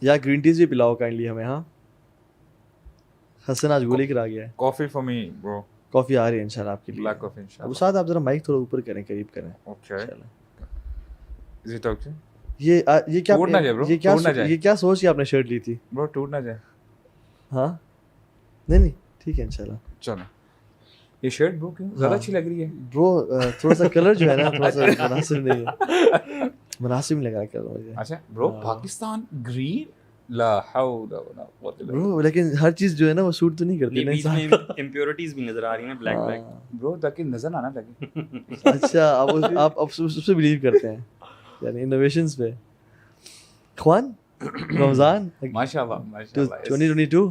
یا green Ts بھی pulao kindly ہمیں. ہاں حسن آج گولی کرا گیا ہے. Coffee for me, bro. کافی آ رہی ہے انشاءاللہ آپ کے لیے. Black coffee, inshallah. ابو سعد آپ ذرا مائک تھوڑا اوپر کریں, قریب کریں. Okay. انشاءاللہ. Is it okay? یہ کیا ٹوٹ نہ جائے bro, ٹوٹ نہ جائے. یہ کیا سوچ کے آپ نے شرٹ لی تھی؟ Bro, ٹوٹ نہ جائے. ہاں نہیں ٹھیک ہے انشاءاللہ. چلو یہ شرٹ برو کیوں زیادہ اچھی لگ رہی ہے برو؟ تھوڑا سا کلر جو ہے نا تھوڑا سا مناسب نہیں ہے, مناسب نہیں لگا کلر مجھے. اچھا برو پاکستان گرین لا حول ولا قوت الا باللہ. برو لیکن ہر چیز جو ہے نا وہ سوٹ تو نہیں کرتی نا. بیچ میں امپیورٹیز بھی نظر آ رہی ہیں بلیک بلیک. برو تاکہ نظر نہ لگے. اچھا آپ اس پہ بلیو کرتے ہیں یعنی انوویشنز پہ. اخوان رمضان ماشاءاللہ ماشاءاللہ 2022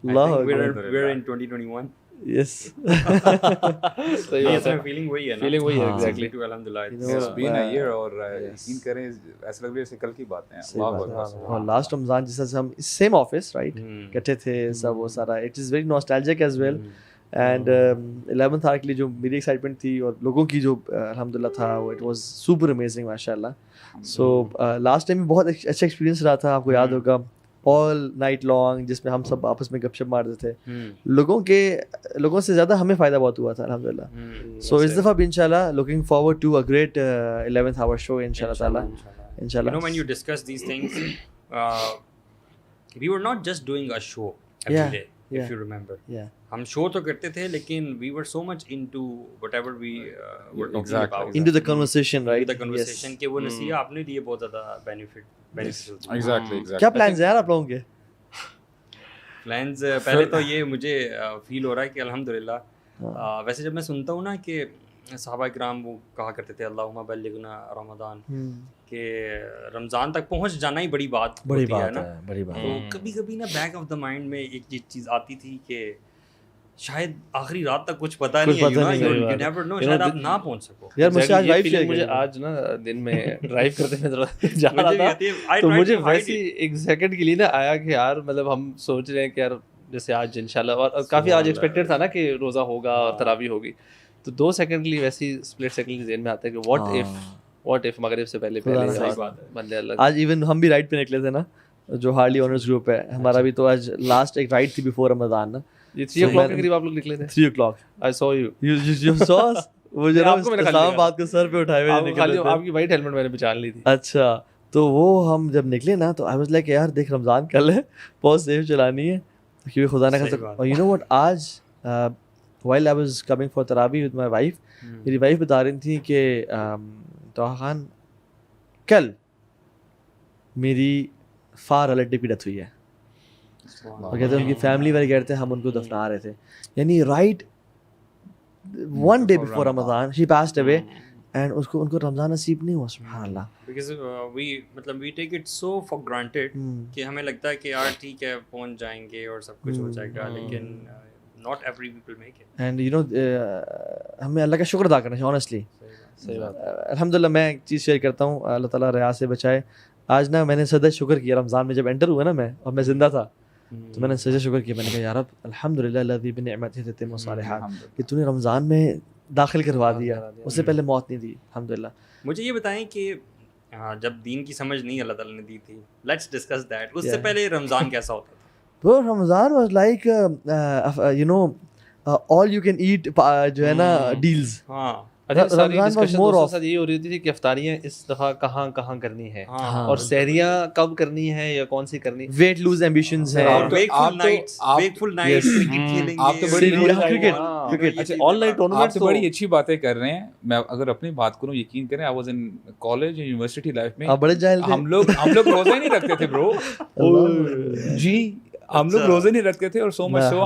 اللہ we're in 2021. یس اس میں فیلنگ وہی ہے نا, فیلنگ وہی ہے ایگزیکٹلی. الحمدللہ It's been a year اور یقین کریں ایسا لگ رہا ہے جیسے کل کی باتیں ہیں. اور لاسٹ رمضان جیسا سے ہم سیم آفس رائٹ کٹھے تھے سب, وہ سارا it is very nostalgic as well. And 11th hour کے لیے جو میری ایکسائٹمنٹ تھی اور لوگوں کی جو الحمدللہ تھا وہ اٹ واز سپر امیزنگ ماشاء اللہ. سو لاسٹ ٹائم بھی بہت اچھا ایکسپیرینس رہا تھا, آپ کو یاد ہوگا آل نائٹ لانگ جس میں ہم سب آپس میں گپ شپ مارتے تھے. لوگوں سے زیادہ ہمیں فائدہ بہت ہوا تھا الحمدللہ. سو اس دفعہ بھی انشاءاللہ looking forward to a great 11th hour show انشاءاللہ تعالی. انشاءاللہ you know when you discuss these things we were not just doing a show every day if you remember. ہم شو تو کرتے تھے لیکن we were so much into whatever we were talking about, into the conversation right, the conversation کہ وہ نصیحت آپ نے دیے بہت زیادہ beneficial. Exactly. کیا plans ہیں یار آپ لوگوں کے؟ plans پہلے تو یہ مجھے فیل ہو رہا ہے کہ الحمدللہ ویسے جب میں سنتا ہوں نا کہ صحابہ کرام وہ کہا کرتے تھے اللہم بلغنا رمضان, کہ رمضان تک پہنچ جانا ہی بڑی بات ہوتی ہے نا. تو کبھی کبھی نا بیک آف دا مائنڈ میں ایک چیز آتی تھی کہ شاید آخری رات تک کچھ پتہ نہیں ہے, you never know, شاید آپ نہ پہنچ سکو. یار مجھے آج نا دن میں ڈرائیو کرتے میں جا رہا تھا تو مجھے ویسے ایک سیکنڈ کے لیے نا آیا کہ یار مطلب ہم سوچ رہے ہیں کہ یار جیسے آج انشاءاللہ, اور کافی آج ایکسپیکٹڈ تھا نا کہ روزہ ہوگا اور تراویح ہوگی, تو 2 سیکنڈ کے لیے ویسی اسپلٹ سیکنڈ کے ذہن میں آتا ہے کہ واٹ اف مغرب سے پہلے بندے اللہ. آج ایون ہم بھی رائڈ پہ نکلے تھے نا, جو ہارلی آنرز گروپ ہے ہمارا بھی, تو آج لاسٹ ایک رائڈ تھی بیفور رمضان نا. یہ 3 o'clock کے قریب آپ لوگ نکلے تھے. 3 o'clock I saw you. You saw us. وہ جناب اسلام آباد کو سر پہ اٹھائے ہوئے نکلے تھے. آپ کی وائٹ ہیلمٹ میں نے پہچان لی تھی. اچھا تو وہ ہم جب نکلے نا تو I was like یار دیکھ رمضان کل ہے, بہت سیف چلانی ہے کیونکہ خدا نہ خاصہ. اور you know what, آج while I was coming for Taraweeh with my wife, میری وائف بتا رہی تھی کہ توحا خان کل میری فار ریلیٹیو کی ڈیتھ ہوئی ہے, اور کہتے ہیں ان کی فیملی والے کہتے ہیں ہم ان کو دفنا رہے تھے, یعنی right 1 day before Ramadan she passed away and ان کو رمضان نصیب نہیں ہوا. سبحان اللہ. because we take it so for granted کہ ہمیں لگتا ہے کہ یار ٹھیک ہے پہنچ جائیں گے اور سب کچھ ہو جائے گا, لیکن not every people make it. and you know ہمیں اللہ کا شکر ادا کرنا چاہیے honestly. الحمدللہ میں ایک چیز شیئر کرتا ہوں, اللہ تعالیٰ ریا سے بچائے. آج نا میں نے سجدہ شکر کیا رمضان میں, جب انٹر ہوا نا میں اور میں زندہ تھا تو میں نے سجدہ شکر کیا. میں نے کہا یا رب الحمدللہ الذی بنعمتہ تتم الصالحات, کہ تو نے رمضان میں داخل کروا دیا, اس سے پہلے موت نہیں دی الحمدللہ. مجھے یہ بتائیں کہ جب دین کی سمجھ نہیں اللہ تعالیٰ نے دی تھی, لیٹس ڈسکس دیٹ, اس سے پہلے رمضان کیسا ہوتا تھا؟ تو Ramadan was like you know all you can eat جو ہے نا ڈیلز. ہاں ساری ڈسکشن دوستوں کے ساتھ یہی ہو رہی تھی کہ افطاریاں اس دفعہ کہاں کہاں کرنی ہے اور سحریاں کب کرنی ہے یا کون سی کرنی, ویٹ لوز ایمبیشنز ہیں, ویکفل نائٹس, کرکٹ کھیلیں آپ تو بڑی آن لائن ٹورنامنٹ. آپ تو بڑی اچھی باتیں کر رہے ہیں. میں اگر اپنی بات کروں, یقین کریں I was in college university life میں, آپ بڑے جاہل تھے. ہم لوگ روزے نہیں رکھتے تھے برو. جی ہم لوگ روزے نہیں رکھتے تھے, اور سو مچ سو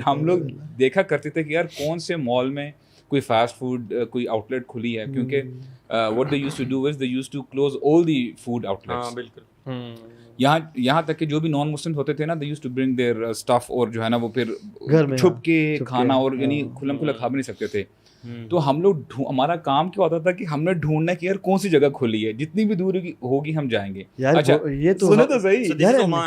ہم لوگ دیکھا کرتے تھے کہ یار کون سے مال میں کوئی فاسٹ فوڈ کوئی آؤٹ لیٹ کھلی ہے, کیونکہ what they used to do is they used to close all the food outlets. بالکل. یہاں تک کہ جو بھی نان مسلم ہوتے تھے نا, they used to bring their stuff, اور جو ہے نا وہ پھر چھپ کے کھانا, اور یعنی کھلم کھلا کھا بھی نہیں سکتے تھے. تو ہم لوگ ہمارا کام کیا ہوتا تھا کہ ہم نے ڈھونڈنا کہ یار کون سی جگہ کھلی ہے, جتنی بھی دور ہوگی ہم جائیں گے. اچھا یہ تو سنو تو صحیح,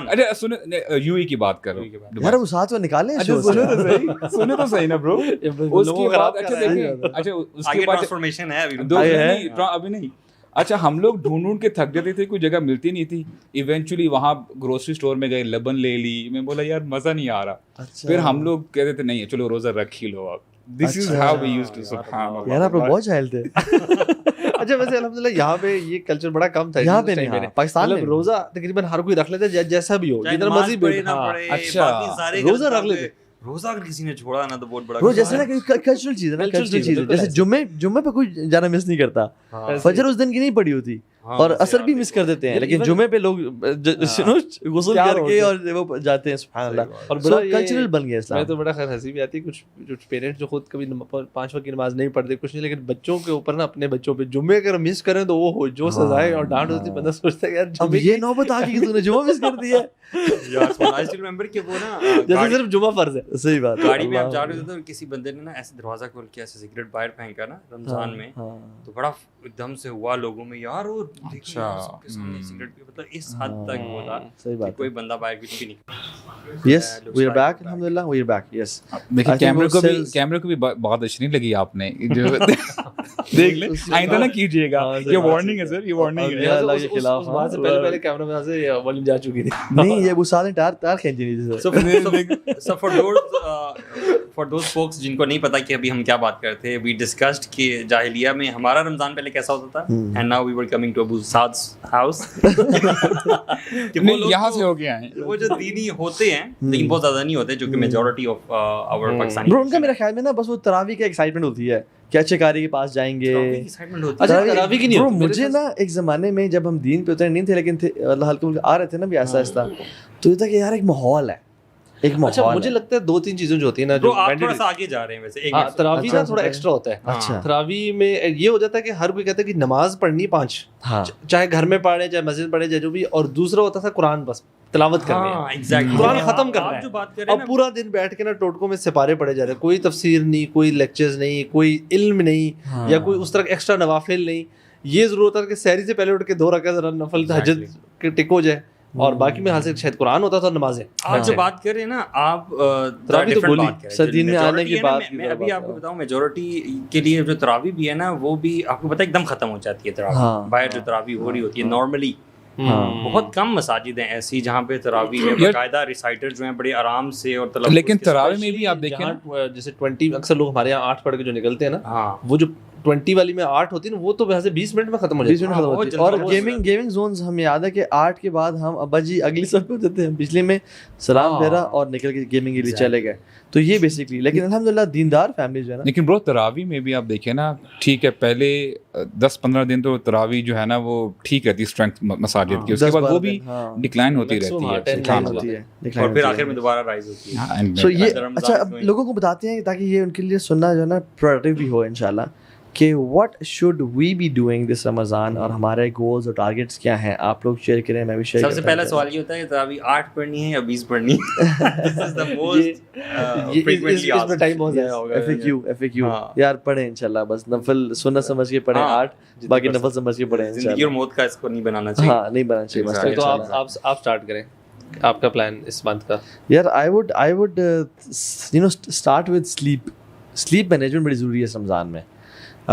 اچھا سنو یو اے کی بات کرو یار, وہ ساتھ میں نکالیں. سنو تو صحیح نا برو. اس کے بعد اچھا دیکھیں, اچھا اس کے بعد ٹرانسفارمیشن ہے ابھی نہیں, اچھا ہم لوگ ڈھونڈ کے تھک جاتے تھے, کوئی جگہ ملتی نہیں تھی, ایونچولی وہاں گروسری اسٹور میں گئے, لبن لے لی, میں بولا یار مزہ نہیں آ رہا, پھر ہم لوگ کہتے تھے نہیں چلو روزہ رکھ ہی لو آپ. This is how we used to. سبحان اللہ یار آپ لوگ بہت جاہل تھے. اچھا ویسے الحمدللہ یہاں پہ یہ کلچر بڑا کم تھا یہاں پہ نہیں, پاکستان میں روزہ تقریباً ہر کوئی رکھ لیتا ہے جیسا بھی ہو, جتنا مرضی پڑھے نہ پڑھے, اچھا روزہ رکھ لیتے. روزہ اگر کسی نے چھوڑا نا تو بہت بڑا برو, جیسے نا کلچرل چیز ہے نا, کلچرل چیز ہے. جیسے جمعے پہ کوئی جانا مس نہیں کرتا, فجر اس دن کی نہیں پڑی ہوتی, اور اثر بھی مس کر دیتے ہیں, لیکن جمعے پہ لوگ غسل کر کے اور وہ جاتے ہیں. سبحان اللہ, اور کلچرل بن گیا اسلام. میں تو بڑا خیر ہنسی بھی آتی ہے کچھ پیرنٹس جو خود کبھی 5 وقت کی نماز نہیں پڑھتے کچھ نہیں, لیکن بچوں کے اوپر نا اپنے بچوں پہ جمعے اگر مس کریں تو وہ جو سزائے اور ڈانٹ ہوتی, بندہ سوچتا ہے یار اب یہ نوبت آ گئی کہ تو نے جمعہ مس کر دیا یار. I still remember کہ وہ نا جیسے صرف جمعہ فرض ہے. صحیح بات. گاڑی میں آپ جا رہے تھے تو کسی بندے نے نا ایسے دروازہ کھول کے ایسے سگریٹ باہر پھینکا نا رمضان میں, تو بڑا ایک دم سے ہوا لوگوں میں یار, وہ سگریٹ بھی مطلب اس حد تک وہ تھا. صحیح بات, کوئی بندہ باہر کچھ بھی نہیں. یس وی آر بیک, الحمدللہ وی آر بیک. یس دیکھیں کیمرے کو بھی بہت اچھی نہیں لگی آپ نے, جو دیکھ لیں آئندہ نہ کیجیے گا, یہ وارننگ ہے سر, یہ وارننگ ہے. اللہ کے خلاف وہاں سے پہلے کیمرہ میں سے والیوم جا چکی تھی. نہیں یہ وہ سارے تار کھینچی نہیں. So for those folks جن کو نہیں پتا کہ ابھی ہم کیا بات کرتے ہیں, we discussed کہ جاہلیہ میں ہمارا رمضان پہلے کیسا ہوتا تھا, and now we were coming to Abu Saad's house. یہاں سے ہو گیا ہے. وہ جو دینی ہوتے ہیں لیکن بہت زیادہ نہیں ہوتے, جو کہ میجورٹی آف our پاکستانی. برو ان کا میرا خیال میں نا بس وہ تراویح کا ایکسائٹمنٹ ہوتی ہے کہ اچھے قاری کے پاس جائیں گے. تراویح کی نہیں ہوتی. مجھے نا ایک زمانے میں جب ہم دین پہ اترے نہیں تھے, لیکن اللہ ہلکے آ رہے تھے نا بھی آہستہ آہستہ, تو یہ تھا کہ یار ایک ماحول ہے, ایک ماحول. اچھا مجھے لگتا ہے 2-3 چیزیں جو ہوتی ہیں نا, جو آپ تھوڑا سا آگے جا رہے ہیں ویسے. تراویح نا تھوڑا ایکسٹرا ہوتا ہے. اچھا تراویح میں یہ ہو جاتا ہے کہ ہر کوئی کہتا ہے کہ نماز پڑھنی 5, چاہے گھر میں پڑھے چاہے مسجد پڑھے چاہے جو بھی, اور دوسرا ہوتا تھا قرآن بس تلاوت کرنی ہے, قرآن ختم کرنا ہے. اب پورا دن بیٹھ کے نا ٹوٹکوں میں سپارے پڑے جا رہے ہیں, کوئی تفسیر نہیں, کوئی لیکچرز نہیں, کوئی علم نہیں, یا کوئی اس طرح ایکسٹرا نوافل نہیں. یہ ضرورت ہے کہ سحری سے پہلے اٹھ کے 2 رکعت ذرا نفل تہجد کے ٹکو جائے, اور باقی میں حال سے شاید قرآن ہوتا تھا, نمازیں. آپ جو بات کر رہے ہیں نا, آپ تراویح تو بولی دین میں آنے کی بات. میں ابھی آپ کو بتاؤں میجورٹی کے لیے جو تراویح بھی ہے نا, وہ بھی آپ کو پتہ ایک دم ختم ہو جاتی ہے تراویح. باہر جو تراویح ہو رہی ہوتی ہے نارملی, بہت کم مساجد ہیں ایسی جہاں پہ تراویح میں باقاعدہ ریسائٹر جو ہیں بڑے آرام سے اور تلاوت. لیکن تراویح میں بھی آپ دیکھیں جیسے 20 اکثر لوگ ہمارے یہاں 8 پڑھ کے جو نکلتے ہیں نا, وہ جو 20 والی میں 8 ہوتی ہے نا, وہ تو ویسے 20 منٹ میں ختم ہو جاتی ہے. اور گیمنگ زونز ہمیں یاد ہے کہ 8 کے بعد ہم ابا جی اگلی سب کو دیتے ہیں, پچھلے میں سلام پھیرا اور نکل کے گیمنگ کے لیے چلے گئے. تو یہ بیسکلی, لیکن الحمدللہ دیندار فیملی جو ہے نا. لیکن برو تراویح میں بھی آپ دیکھیں نا, ٹھیک ہے پہلے 10-15 دن تو تراویح جو ہے نا وہ ٹھیک رہتی ہے اسٹرینتھ مساجد کی, اس کے بعد وہ بھی ڈکلائن ہوتی رہتی ہے, اور پھر آخر میں دوبارہ رائز ہوتی ہے. سو یہ اچھا اب لوگوں کو بتاتے ہیں تاکہ یہ ان کے لیے سننا جو ہے نا پروڈکٹیو بھی ہو انشاءاللہ, کہ what should we be doing this Ramadan, اور ہمارے گولز اور ٹارگیٹس کیا ہیں. آپ لوگ شیئر کریں, میں بھی شیئر کرتا ہوں. سب سے پہلا سوال یہ ہوتا ہے کہ تراویح 8 پڑھنی ہے یا 20 پڑھنی ہے؟ This is the most frequently asked. Time ہو جائے ہوگا. ایف اے کیو یار پڑھیں انشاءاللہ, بس نفل سنت سمجھ کے پڑھیں 8, باقی نفل سمجھ کے پڑھیں. زندگی اور موت کا اس کو نہیں بنانا چاہیے. ہاں نہیں بنانا چاہیے. تو آپ اسٹارٹ کریں, آپ کا پلان اس منتھ کا. یار I would you know start with sleep management بڑی ضروری ہے رمضان میں.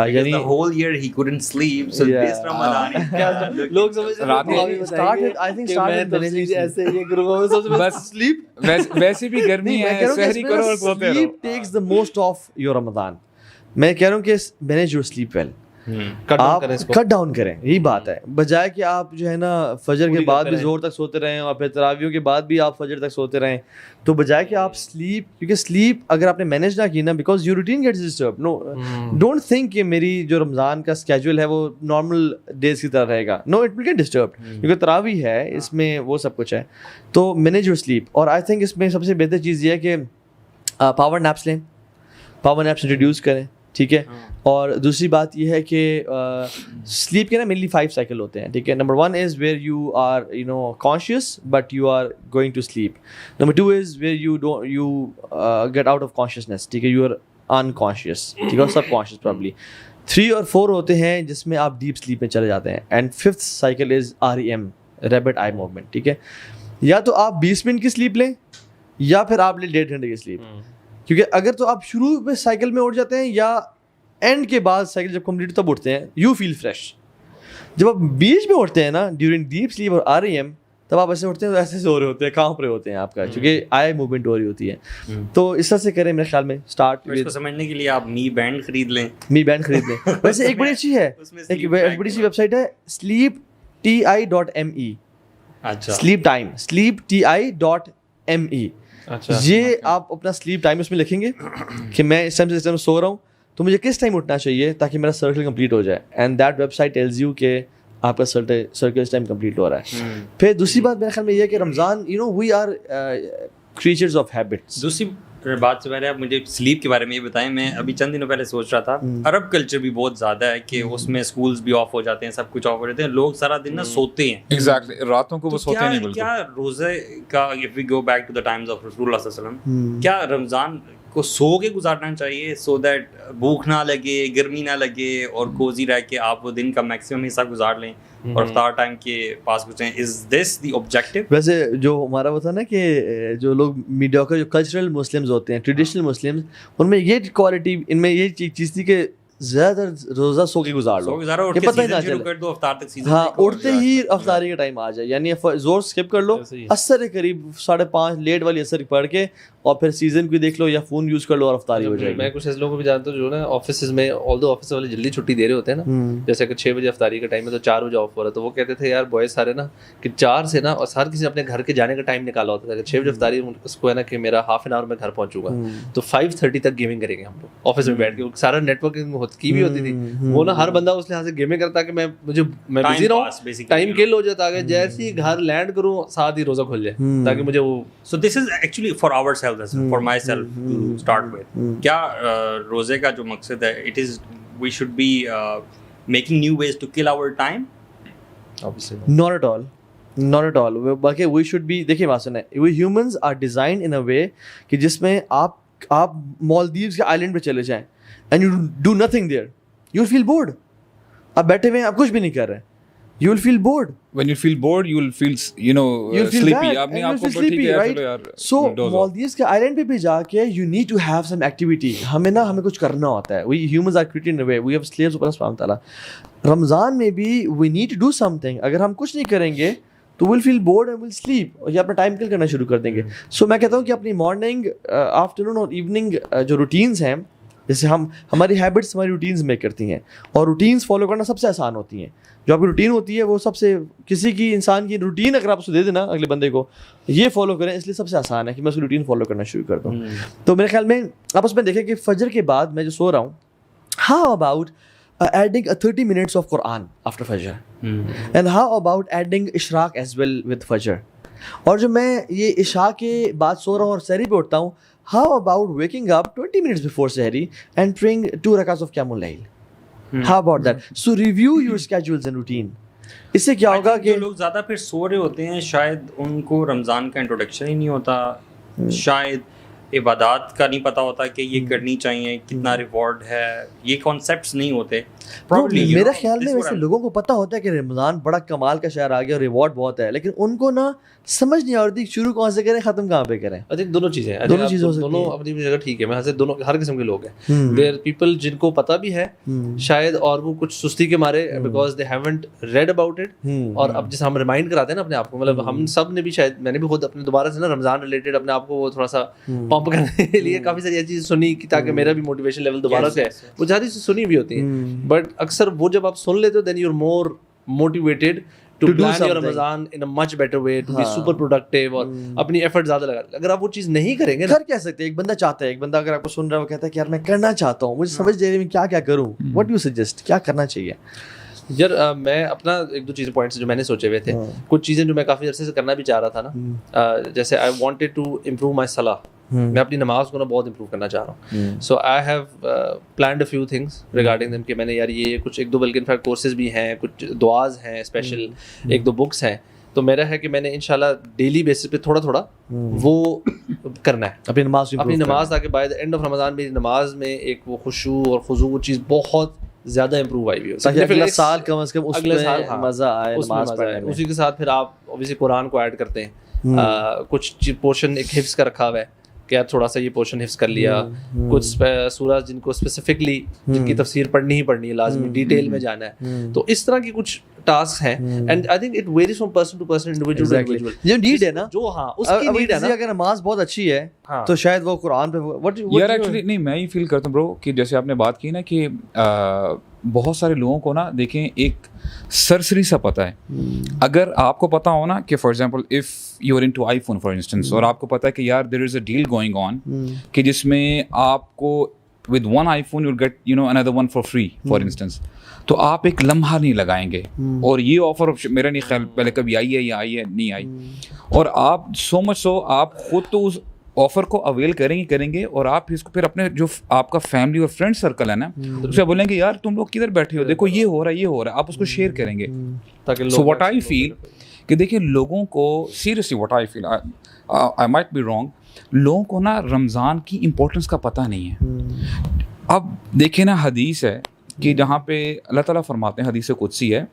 یعنی the whole year he couldn't sleep, so this Ramadan لوگ سمجھ رات میں ایسے یہ کروں گا بس سلیپ. ویسے بھی گرمی ہے, سحری کرو اور سوتے رہو. Sleep takes the most of your Ramadan. میں کہہ رہا ہوں کہ مینیج یور سلیپ ویل, آپ کٹ ڈاؤن کریں. یہی بات ہے, بجائے کہ آپ جو ہے نا فجر کے بعد بھی زور تک سوتے رہیں اور پھر تراویحوں کے بعد بھی آپ فجر تک سوتے رہیں, تو بجائے کہ آپ سلیپ, کیونکہ سلیپ اگر آپ نے مینیج نہ کی نا, because your routine gets disturb. No don't think کہ میری جو رمضان کا اسکیجول ہے وہ نارمل ڈیز کی طرح رہے گا. نو اٹ ول گیٹ ڈسٹربڈ, کیونکہ تراویح ہے, اس میں وہ سب کچھ ہے. تو مینیج یور سلیپ. اور آئی تھنک اس میں سب سے بہتر چیز یہ ہے کہ پاور نیپس لیں, پاور نیپس انٹروڈیوس کریں, ٹھیک ہے. اور دوسری بات یہ ہے کہ سلیپ کے نا مینلی 5 سائیکل ہوتے ہیں, ٹھیک ہے. Number 1 is where you are conscious but you are going to sleep. Number 2 is where you get out of consciousness, ٹھیک ہے, یو آر انکانشیس, ٹھیک ہے, اور سب کانشیس پرابلی. 3 اور 4 ہوتے ہیں جس میں آپ ڈیپ سلیپ میں چلے جاتے ہیں. And 5th cycle is REM, rabbit eye movement, ٹھیک ہے. یا تو آپ 20 منٹ کی سلیپ لیں یا پھر آپ لیں 1.5 گھنٹے کی سلیپ. کیونکہ اگر تو آپ شروع میں سائیکل میں اٹھ جاتے ہیں یا اینڈ کے بعد سائیکل جب کمپلیٹ تب اٹھتے ہیں, یو فیل فریش. جب آپ بیچ میں اٹھتے ہیں نا ڈیورنگ ڈیپ سلیپ اور REM, تب آپ ایسے اٹھتے ہیں تو ایسے سو رہے ہوتے ہیں, کہاں پر ہوتے ہیں آپ کا, چونکہ آئی موومنٹ ہو رہی ہوتی ہے. تو اس طرح سے کریں میرے خیال میں. اسٹارٹ اس کو سمجھنے کے لیے آپ می بینڈ خرید لیں. ویسے ایک بڑی اچھی ہے, ایک بڑی سی ویب سائٹ ہے sleepti.me. اچھا, سلیپ ٹائم, sleepti.me. یہ آپ اپنا سلیپ ٹائم اس میں لکھیں گے کہ میں اس ٹائم سے اس ٹائم سو رہا ہوں تو مجھے کس ٹائم اٹھنا چاہیے تاکہ میرا سرکل کمپلیٹ ہو جائے. And that website tells you کہ آپ کا سرکل اس ٹائم کمپلیٹ ہو رہا ہے. پھر دوسری بات میرے خیال میں یہ ہے کہ Ramadan, we are creatures of habits. دوسری بات سے پہلے آپ مجھے سلیپ کے بارے میں یہ بتائیں. میں ابھی چند دنوں پہلے سوچ رہا تھا, عرب کلچر بھی بہت زیادہ ہے کہ اس میں اسکولز بھی آف ہو جاتے ہیں, سب کچھ آف ہو جاتے ہیں, لوگ سارا دن نا سوتے ہیں. ایگزیکٹلی, راتوں کو وہ سوتے نہیں بالکل. کیا روزے کا, if we go back to the times of رسول اللہ صلی اللہ علیہ وسلم, کیا رمضان کو سو کے گزارنا چاہیے سو دیٹ بھوک نہ لگے, گرمی نہ لگے, اور کوزی رہ کے آپ وہ دن کا میکسیمم حصہ گزار لیں اور افطار ٹائم کے پاس گزریں؟ از دس دی آبجیکٹیو؟ ویسے جو ہمارا وہ تھا نا کہ جو لوگ میڈیوکر, جو کلچرل مسلمز ہوتے ہیں, ٹریڈیشنل مسلمز, ان میں یہ کوالٹی, ان میں یہ چیز تھی کہ زیادہ تر روزہ سو کے گزار لو, کہ پتہ ہی نہ چلے. ہاں, اٹھتے ہی افطاری کا ٹائم آ جائے, یعنی زور اسکپ کر لو, عصر قریب 5:30 لیٹ والی عصر پڑھ کے, اور پھر سیزن کو دیکھ لو یا فون یوز کر لو اور افطاری ہو جائے گی. میں کچھ ایسے لوگوں کو بھی جانتا ہوں جو نا آفسز میں, آلدو آفس والے جلدی چھٹی دے رہے ہوتے ہیں نا, جیسے کہ 6 بجے افطاری کا ٹائم ہے تو 4 بجے آف ہو رہا ہے, تو وہ کہتے تھے یار بوائز سارے نا کہ 4 سے نا, اور ہر کسی نے اپنے گھر کے جانے کا ٹائم نکالا ہوتا تھا کہ 6 بجے افطاری, اس کو ہے نا کہ میرا ہاف این آور میں گھر پہنچوں گا, تو 5:30 تک گیمنگ کریں گے ہم لوگ آفس میں بیٹھ کے. سارا نیٹ ورکنگ کی بھی ہوتی تھی, وہ نا ہر بندہ اس لحاظ سے گیمنگ کرتا کہ میں بزی رہوں, ٹائم کل ہو جاتا ہے, جیسے ہی گھر لینڈ کروں ساتھ ہی روزہ کھل جائے تاکہ مجھے وہ. So this is actually for our self, for my self to start with. کیا روزے کا جو مقصد ہے, it is we should be making new ways to kill our time? Not at all. Not at all. باقی we should be, دیکھیے بات سنیں, we humans are designed in a way کہ جس میں آپ مالدیوز کے آئلینڈ پہ چلے جائیں and you do nothing there, you will feel bored. آپ بیٹھے ہوئے ہیں, آپ کچھ بھی نہیں کر رہے, you will feel bored. When you feel bored, you will feel sleepy. آپ نے آپ کو ٹھیک ہے چلو یار. So مالدیوز کے آئلینڈ پہ بھی جا کے you need to have some activity. ہمیں کچھ کرنا ہوتا ہے. We humans are created in a way. We have slaves اوپر سبحانہ تعالیٰ. رمضان میں بھی we need to do something. اگر ہم کچھ نہیں کریں گے تو we'll feel bored and we'll sleep, اور یہ اپنا ٹائم کل کرنا شروع کر دیں گے. سو میں کہتا ہوں کہ اپنی مارننگ, آفٹرنون اور ایوننگ جو روٹینز ہیں, جیسے ہماری ہیبٹس ہماری روٹینز میک کرتی ہیں, اور روٹینز فالو کرنا سب سے آسان ہوتی ہیں. جو آپ کی روٹین ہوتی ہے وہ سب سے, کسی کی انسان کی روٹین اگر آپ اس کو دے دینا اگلے بندے کو, یہ فالو کریں, اس لیے سب سے آسان ہے کہ میں اس کی روٹین فالو کرنا شروع کر دوں. تو میرے خیال میں آپ اس میں دیکھیں کہ فجر کے بعد میں جو سو رہا ہوں, how about adding 30 minutes of Quran after Fajr, and how about adding Ishraq as well with Fajr. اور جو میں یہ عشاء کے بعد سو رہا ہوں اور سحری پہ اٹھتا ہوں, how about waking up 20 minutes before Sahri and praying 2 rakats of Qiyamul Layl. How about that? So review your schedules and routine. اس سے کیا ہوگا کہ لوگ زیادہ پھر سو رہے ہوتے ہیں, شاید ان کو رمضان کا انٹروڈکشن ہی نہیں ہوتا, شاید عبادات کا نہیں پتا ہوتا کہ یہ کرنی چاہیے, کتنا ریوارڈ ہے, یہ کانسیپٹس نہیں ہوتے. میرا خیال میں ویسے لوگوں کو پتا ہوتا ہے کہ رمضان بڑا کمال کا شہر آ گیا اور ریوارڈ بہت ہے, لیکن ان کو نا سمجھ نہیں آتی شروع کہاں سے کریں, ختم کہاں پہ کریں. دونوں چیزیں, دونوں اپنی جگہ ٹھیک ہے. میں دونوں ہر قسم کے لوگ ہیں. دیر آر پیپل جن کو پتا بھی ہے شاید, اور وہ کچھ سستی کے مارے because they haven't read about it, اور اب جیسے ہم ریمائنڈ کراتے ہیں نا اپنے آپ کو, مطلب ہم سب نے بھی, شاید میں نے بھی خود اپنے دوبارہ سے نا رمضان ریلیٹڈ اپنے آپ کو وہ تھوڑا سا پمپ کرنے کے لیے کافی ساری چیزیں سنی تاکہ میرا بھی موٹیویشن لیول دوبارہ سے ہے. وہ زیادہ سنی بھی ہوتی ہیں, بٹ اکثر وہ جب آپ سن لیتے ہو then you are more motivated to plan your Ramadan in a much better way, to be super productive, اور اپنی ایفرٹ زیادہ لگا. اگر آپ وہ چیز نہیں کریں گے, کر کیا سکتے ہیں, ایک بندہ چاہتا ہے, ایک بندہ اگر آپ کو سن رہا ہے وہ کہتا ہے کہ یار میں کرنا چاہتا ہوں, مجھے سمجھ دے رہی میں کیا کروں, what do you suggest, کیا کرنا چاہیے؟ یار میں اپنا 2 چیزیں پوائنٹس جو میں نے سوچے ہوئے تھے, کچھ چیزیں جو میں کافی عرصے سے کرنا بھی چاہ رہا تھا نا, جیسے I wanted to improve my صلاح, میں اپنی نماز کو نا بہت امپروو کرنا چاہ رہا ہوں. So I have planned a few things regarding them, کہ میں نے یار یہ کچھ 1-2 بلکہ انفیکٹ کورسز بھی ہیں, کچھ دعاز ہیں اسپیشل, 1-2 بکس ہیں. تو میرا ہے کہ میں نے انشاءاللہ ڈیلی بیسس پہ تھوڑا تھوڑا وہ کرنا ہے, اپنی نماز, تاکہ بائی دا اینڈ آف رمضان میری نماز میں ایک وہ خشوع اور خضوع وہ چیز بہت زیادہ امپروو آئی ہوئی ہو, تاکہ اگلا سال کم از کم اس میں مزہ آئے نماز پڑھنے میں. اسی کے ساتھ پھر آپ اوبویسلی قرآن کو ایڈ کرتے ہیں, کچھ پورشن ایک حفظ کا رکھا ہوا ہے, کہ یار تھوڑا سا یہ پورشن حفظ کر لیا, کچھ سورہ جن کو اسپیسیفکلی جن کی تفسیر پڑھنی ہی پڑھنی ہے, لازمی ڈیٹیل میں جانا ہے, تو اس طرح کی کچھ ٹاسک ہیں. And I think it varies from person to person, individual to individual. جو نیڈ ہے نا, جو ہاں اس کی نیڈ ہے نا, اگر نماز بہت اچھی ہے تو شاید وہ قرآن پہ یار ایکچولی نہیں, میں یہ فیل کرتا ہوں برو کہ جیسے آپ نے بات کی نا کہ بہت سارے لوگوں کو نا دیکھیں ایک سرسری سا پتہ ہے. اگر آپ کو پتہ ہو نا کہ for example if you are into iPhone for instance, اور آپ کو پتہ ہے کہ یار دیر از اے ڈیل گوئنگ آن کہ جس میں آپ کو with one iPhone you will get you know اندر one for free for instance, تو آپ ایک لمحہ نہیں لگائیں گے. اور یہ آفر میرا نہیں خیال پہلے کبھی آئی ہے یا آئی ہے نہیں آئی, اور آپ سو مچ سو آپ خود تو اس آفر کو اویل کریں گے اور آپ اس کو پھر اپنے جو آپ کا فیملی اور فرینڈ سرکل ہے نا اسے بولیں گے یار تم لوگ کدھر بیٹھے ہو, دیکھو یہ ہو رہا ہے, آپ اس کو شیئر کریں گے. سو واٹ آئی فیل کہ دیکھیں لوگوں کو seriously what I feel, I might be wrong, لوگوں کو نا رمضان کی امپورٹنس کا پتہ نہیں ہے. اب دیکھیں نا حدیث ہے کہ جہاں پہ اللہ تعالیٰ فرماتے ہیں, حدیث قدسی ہے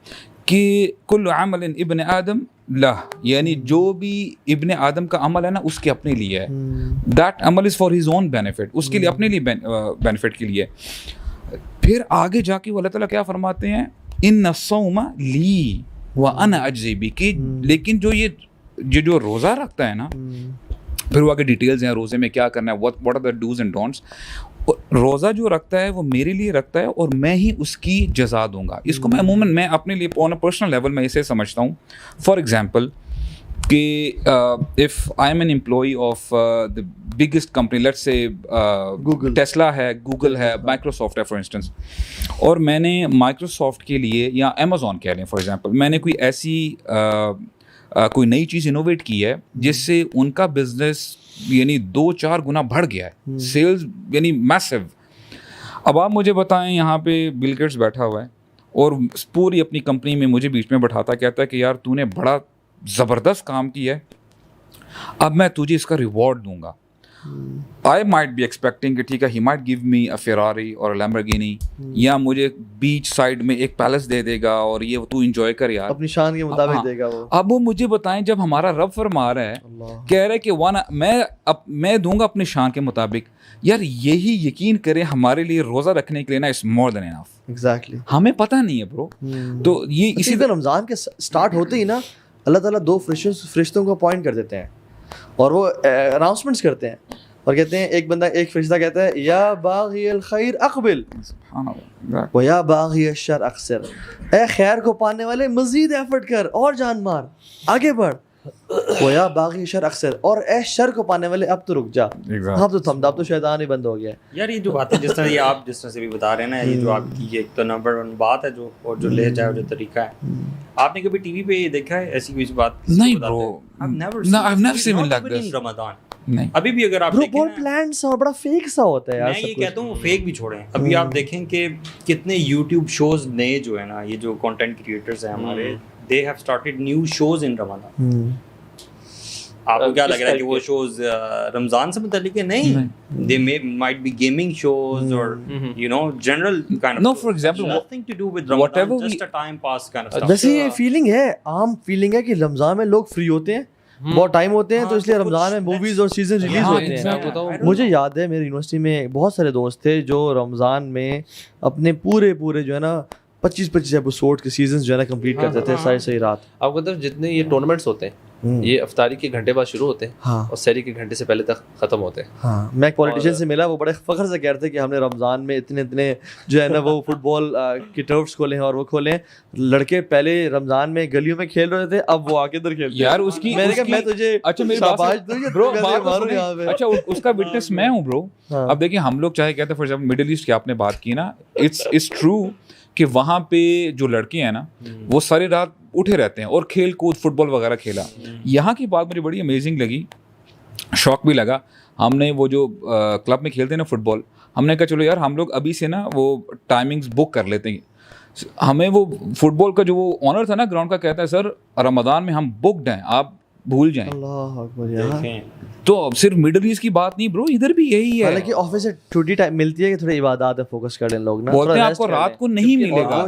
کہ کل عمل ابن آدم لہ, یعنی جو بھی ابن آدم کا عمل ہے نا اس کے اپنے لیے ہے. دیٹ عمل is for his own benefit, اس کے لیے اپنے لیے بینیفٹ کے لیے. پھر آگے جا کے وہ اللہ تعالیٰ کیا فرماتے ہیں, ان الصوم لی وانا اجزی بہ, کہ لیکن جو روزہ رکھتا ہے نا, پھر وہ آگے ڈیٹیلز ہیں روزے میں کیا کرنا ہے, what are the do's and don'ts. روزہ جو رکھتا ہے وہ میرے لیے رکھتا ہے اور میں ہی اس کی جزا دوں گا. اس کو میں عموماً میں اپنے لیے آن اے پرسنل لیول میں اسے سمجھتا ہوں. فار ایگزامپل کہ if I am an employee of the biggest company, let's say Tesla ہے, گوگل ہے, مائکروسافٹ ہے فار انسٹنس, اور میں نے مائکروسافٹ کے لیے یا امیزون کہہ لیں فار ایگزامپل, میں نے کوئی ایسی کوئی نئی چیز انوویٹ کی ہے جس سے ان کا بزنس یعنی 2-4 گنا بڑھ گیا ہے, سیلز یعنی میسو. اب آپ مجھے بتائیں, یہاں پہ بل گیٹس بیٹھا ہوا ہے اور پوری اپنی کمپنی میں مجھے بیچ میں بٹھاتا, کہتا ہے کہ یار تو نے بڑا زبردست کام کیا ہے, اب میں تجھے اس کا ریوارڈ دوں گا. آئی مائٹ بی ایکسپیکٹنگ کہ ٹھیک ہے ہی مائٹ گیو می اے فیراری اور لیمبورگینی, یا مجھے بیچ سائڈ میں ایک پیلس دے دے گا اور یہ تو انجوائے کر یار, اپنی شان کے مطابق دے گا وہ. اب وہ مجھے بتائیں, جب ہمارا رب فرما رہا ہے, کہہ رہا ہے کہ میں دوں گا اپنی شان کے مطابق, یار یہی یقین کرے ہمارے لیے روزہ رکھنے کے لیے نا it's more then enough. Exactly, ہمیں پتہ نہیں ہے برو. تو یہ اسی طرح رمضان کے سٹارٹ ہوتے ہی نا اللہ تعالیٰ 2 فرشتوں کو اپوائنٹ کر دیتے ہیں اور وہ اناؤنسمنٹس کرتے ہیں اور کہتے ہیں, ایک بندہ ایک فرشتہ کہتا ہے یا باغی الخیر اقبل و یا باغی الشر اقصر, اے خیر کو پانے والے مزید ایفرٹ کر اور جان مار, آگے بڑھ. و یا باغی شر اقصر, اور اے شر کو پانے والے اب تو رک جا, اب تو تھم, اب تو شیطان ہی بند ہو گیا. یار یہ جو بات ہے جس طرح یہ آپ جس طرح سے بھی بتا رہے ہیں نا, یہ جو آپ کی ایک تو نمبر 1 بات ہے جو, اور جو لے جائے جو طریقہ ہے, آپ نے کبھی ٹی وی پہ یہ دیکھا ہے ایسی کوئی بات؟ نہیں برو, I've never seen like this. رمضان نہیں, ابھی بھی اگر آپ دیکھیں بہت پلان سا بڑا فیک سا ہوتا ہے یار. میں یہ کہتا ہوں فیک بھی چھوڑیں, ابھی آپ دیکھیں کہ کتنے یوٹیوب شوز نئے جو ہے نا, یہ جو کنٹینٹ کریٹرز ہیں ہمارے, they have started new shows in Ramadan. آپ کو کیا لگ رہا ہے کہ وہ شوز رمضان سے متعلق ہے؟ نہیں, they might be gaming shows or you know general kind of. No, for example, nothing to do with Ramadan, just a time pass kind of stuff. ویسے یہ فیلنگ ہے, عام فیلنگ ہے کہ رمضان میں لوگ فری ہوتے ہیں, بہت ٹائم ہوتے ہیں, تو اس لیے رمضان میں موویز اور سیزن ریلیز ہوتے ہیں. مجھے یاد ہے میری یونیورسٹی میں بہت سارے دوست تھے جو رمضان میں اپنے پورے جو ہے نا 25 ایپیسوڈ کے سیزنز جو ہے نا کمپلیٹ کرتے تھے ساری رات. آپ کو پتہ جتنے یہ ٹورنامنٹس ہوتے ہیں یہ افطاری کے گھنٹے بعد شروع ہوتے ہیں اور سحری کے گھنٹے سے پہلے تک ختم ہوتے ہیں. ہاں, میں ایک پولیٹیشین سے ملا, وہ بڑے فخر سے کہہ رہے تھے کہ ہم نے رمضان میں اتنے جو ہے نا وہ فٹ بال کے ٹرفس کھولے ہیں اور وہ کھولے ہیں. لڑکے پہلے رمضان میں گلیوں میں کھیل رہے تھے, اب وہ آ کے ادھر کھیلتے ہیں. یار اس کی میں نے کہا میں تجھے شاباش دوں گا برو, اچھا اس کا وٹنس میں ہوں برو. اب دیکھیں ہم لوگ چاہے کہتے ہیں فار ایگزامپل مڈل ایسٹ کی آپ نے بات کی نا, اٹس ٹرو کہ وہاں پہ جو لڑکے ہیں نا وہ ساری رات اٹھے رہتے ہیں اور کھیل کود فٹ بال وغیرہ کھیلا. یہاں کی بات مجھے بڑی امیزنگ لگی, شوق بھی لگا. ہم نے وہ جو کلب میں کھیلتے ہیں نا فٹ بال, ہم نے کہا چلو یار ہم لوگ ابھی سے نا وہ ٹائمنگز بک کر لیتے ہیں. ہمیں وہ فٹ بال کا جو وہ آنر تھا نا گراؤنڈ کا, کہتا ہے سر رمضان میں ہم بکڈ ہیں, آپ بھول جائیں. اللہ اکبر یار. تو صرف مڈل ایسٹ کی بات نہیں برو, ادھر بھی یہی ہے. حالانکہ آفس سے چھوٹی ٹائم ملتی ہے کہ تھوڑی عبادات پہ فوکس کر لیں لوگ نا. بولتے ہیں آپ کو رات کو نہیں ملے گا,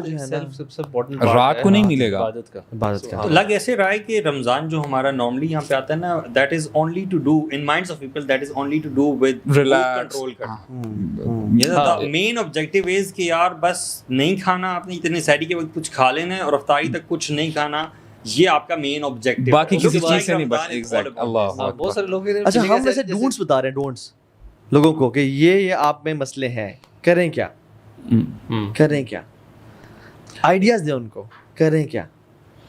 رات کو نہیں ملے گا عبادت کا. لگ ایسے رہا ہے کہ رمضان جو ہمارا نارملی یہاں پہ آتا ہے نا, that is only to do in minds of people, that is only to do with control کرنا. مین آبجیکٹیو از کہ یار بس نہیں کھانا آپ نے, اتنے سحری کے وقت کچھ کھا لینا ہے اور افطاری تک کچھ نہیں کھانا, یہ آپ کا مین آبجیکٹیو. باقی کسی چیز سے نہیں بچ. ایگزیکٹ. اللہ بہت سارے لوگ. اچھا ہم ویسے ڈونٹس بتا رہے ہیں, ڈونٹس لوگوں کو کہ یہ آپ میں مسئلے ہیں, کریں کیا, کریں کیا, آئیڈیاز دیں ان کو, کریں کیا.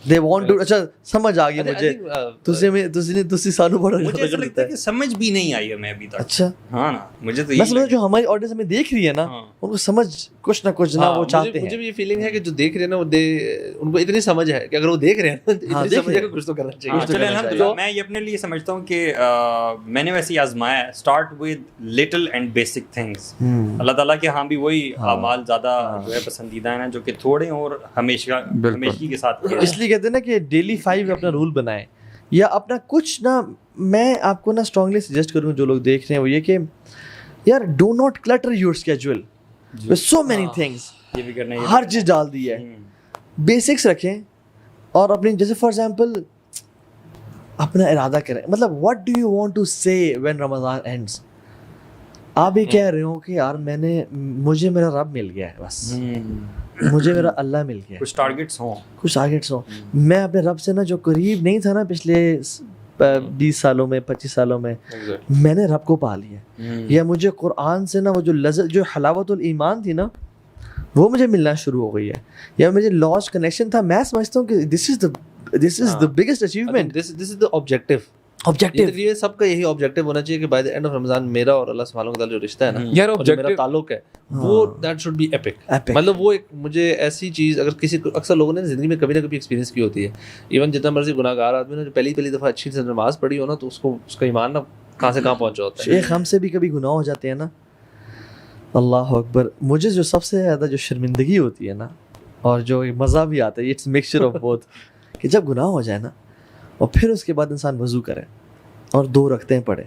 they want to. اچھا سمجھ آ گئی مجھے, تسی سانو بڑا مجھے ایسا لگتا ہے کہ سمجھ بھی نہیں آئی ہے میں ابھی تک. اچھا ہاں نا, مجھے تو میں سمجھتا جو ہماری آڈینس ہمیں دیکھ رہی ہے نا, ان کو سمجھ کچھ نہ کچھ نا وہ چاہتے ہیں. مجھے بھی یہ فیلنگ ہے کہ جو دیکھ رہے ہیں نا وہ ان کو اتنی سمجھ ہے کہ اگر وہ دیکھ رہے ہیں اتنی سمجھ ہے کہ کچھ تو کرنا چاہیے. چلیں الحمدللہ, میں یہ اپنے لیے سمجھتا ہوں کہ میں نے ویسے ہی آزمایا ہے, start with little and basic things. اللہ تعالیٰ کے ہاں بھی وہی اعمال زیادہ جو ہے پسندیدہ ہیں نا, جو کہ تھوڑے اور ہمیشگی کے ساتھ. اس لیے کہتے ہیں نا کہ ڈیلی 5 اپنا رول بنائیں, یا اپنا کچھ نہ, میں آپ کو نا اسٹرانگلی سجیسٹ کروں جو لوگ دیکھ رہے ہیں وہ یہ کہ یار do not clutter your schedule with so many things. یہ بھی کرنا ہے, ہر چیز ڈال دی ہے, بیسکس رکھیں اور اپنی, جیسے فار ایگزامپل اپنا ارادہ کریں. مطلب what do you want to say when Ramadan ends. آپ یہ کہہ رہے ہو کہ یار مجھے میرا رب مل گیا ہے, بس مجھے میرا اللہ مل گیا, کچھ ٹارگیٹس ہوں. میں اپنے رب سے نا جو قریب نہیں تھا نا پچھلے 20 سالوں میں 25 سالوں میں نے رب کو پا لیا. یا مجھے قرآن سے نا وہ جو لذت, جو حلاوت الایمان تھی نا, وہ مجھے ملنا شروع ہو گئی ہے. یا مجھے لاسٹ کنیکشن تھا. میں سمجھتا ہوں کہ this is the biggest achievement, this is the objective. یہ سب کا یہی آبجیکٹو ہونا چاہیے کہ by the end of Ramadan میرا اور اللہ سبحانہ وتعالیٰ جو رشتہ ہے نا, یار میرا تعلق ہے, وہ دیٹ شوڈ بی ایپک. مطلب وہ ایک مجھے ایسی چیز, اگر کسی اکثر لوگوں نے زندگی میں کبھی نہ کبھی ایکسپیرینس کی ہوتی ہے, ایون جتنا مرضی گناہ گار آدمی نے جو پہلی دفعہ اچھی سے نماز پڑھی ہو نا, تو اس کا ایمان نا کہاں سے کہاں پہنچا ہوتا ہے. شیخ ہم سے بھی کبھی گناہ ہو جاتے ہیں نا, اللہ اکبر. مجھے جو سب سے زیادہ جو شرمندگی ہوتی ہے نا, اور جو مزہ بھی آتا ہے, اٹس مکسچر آف بوتھ, کہ جب گناہ ہو جائے نا اور پھر اس کے بعد انسان وضو کرے اور 2 رکعتیں پڑھے,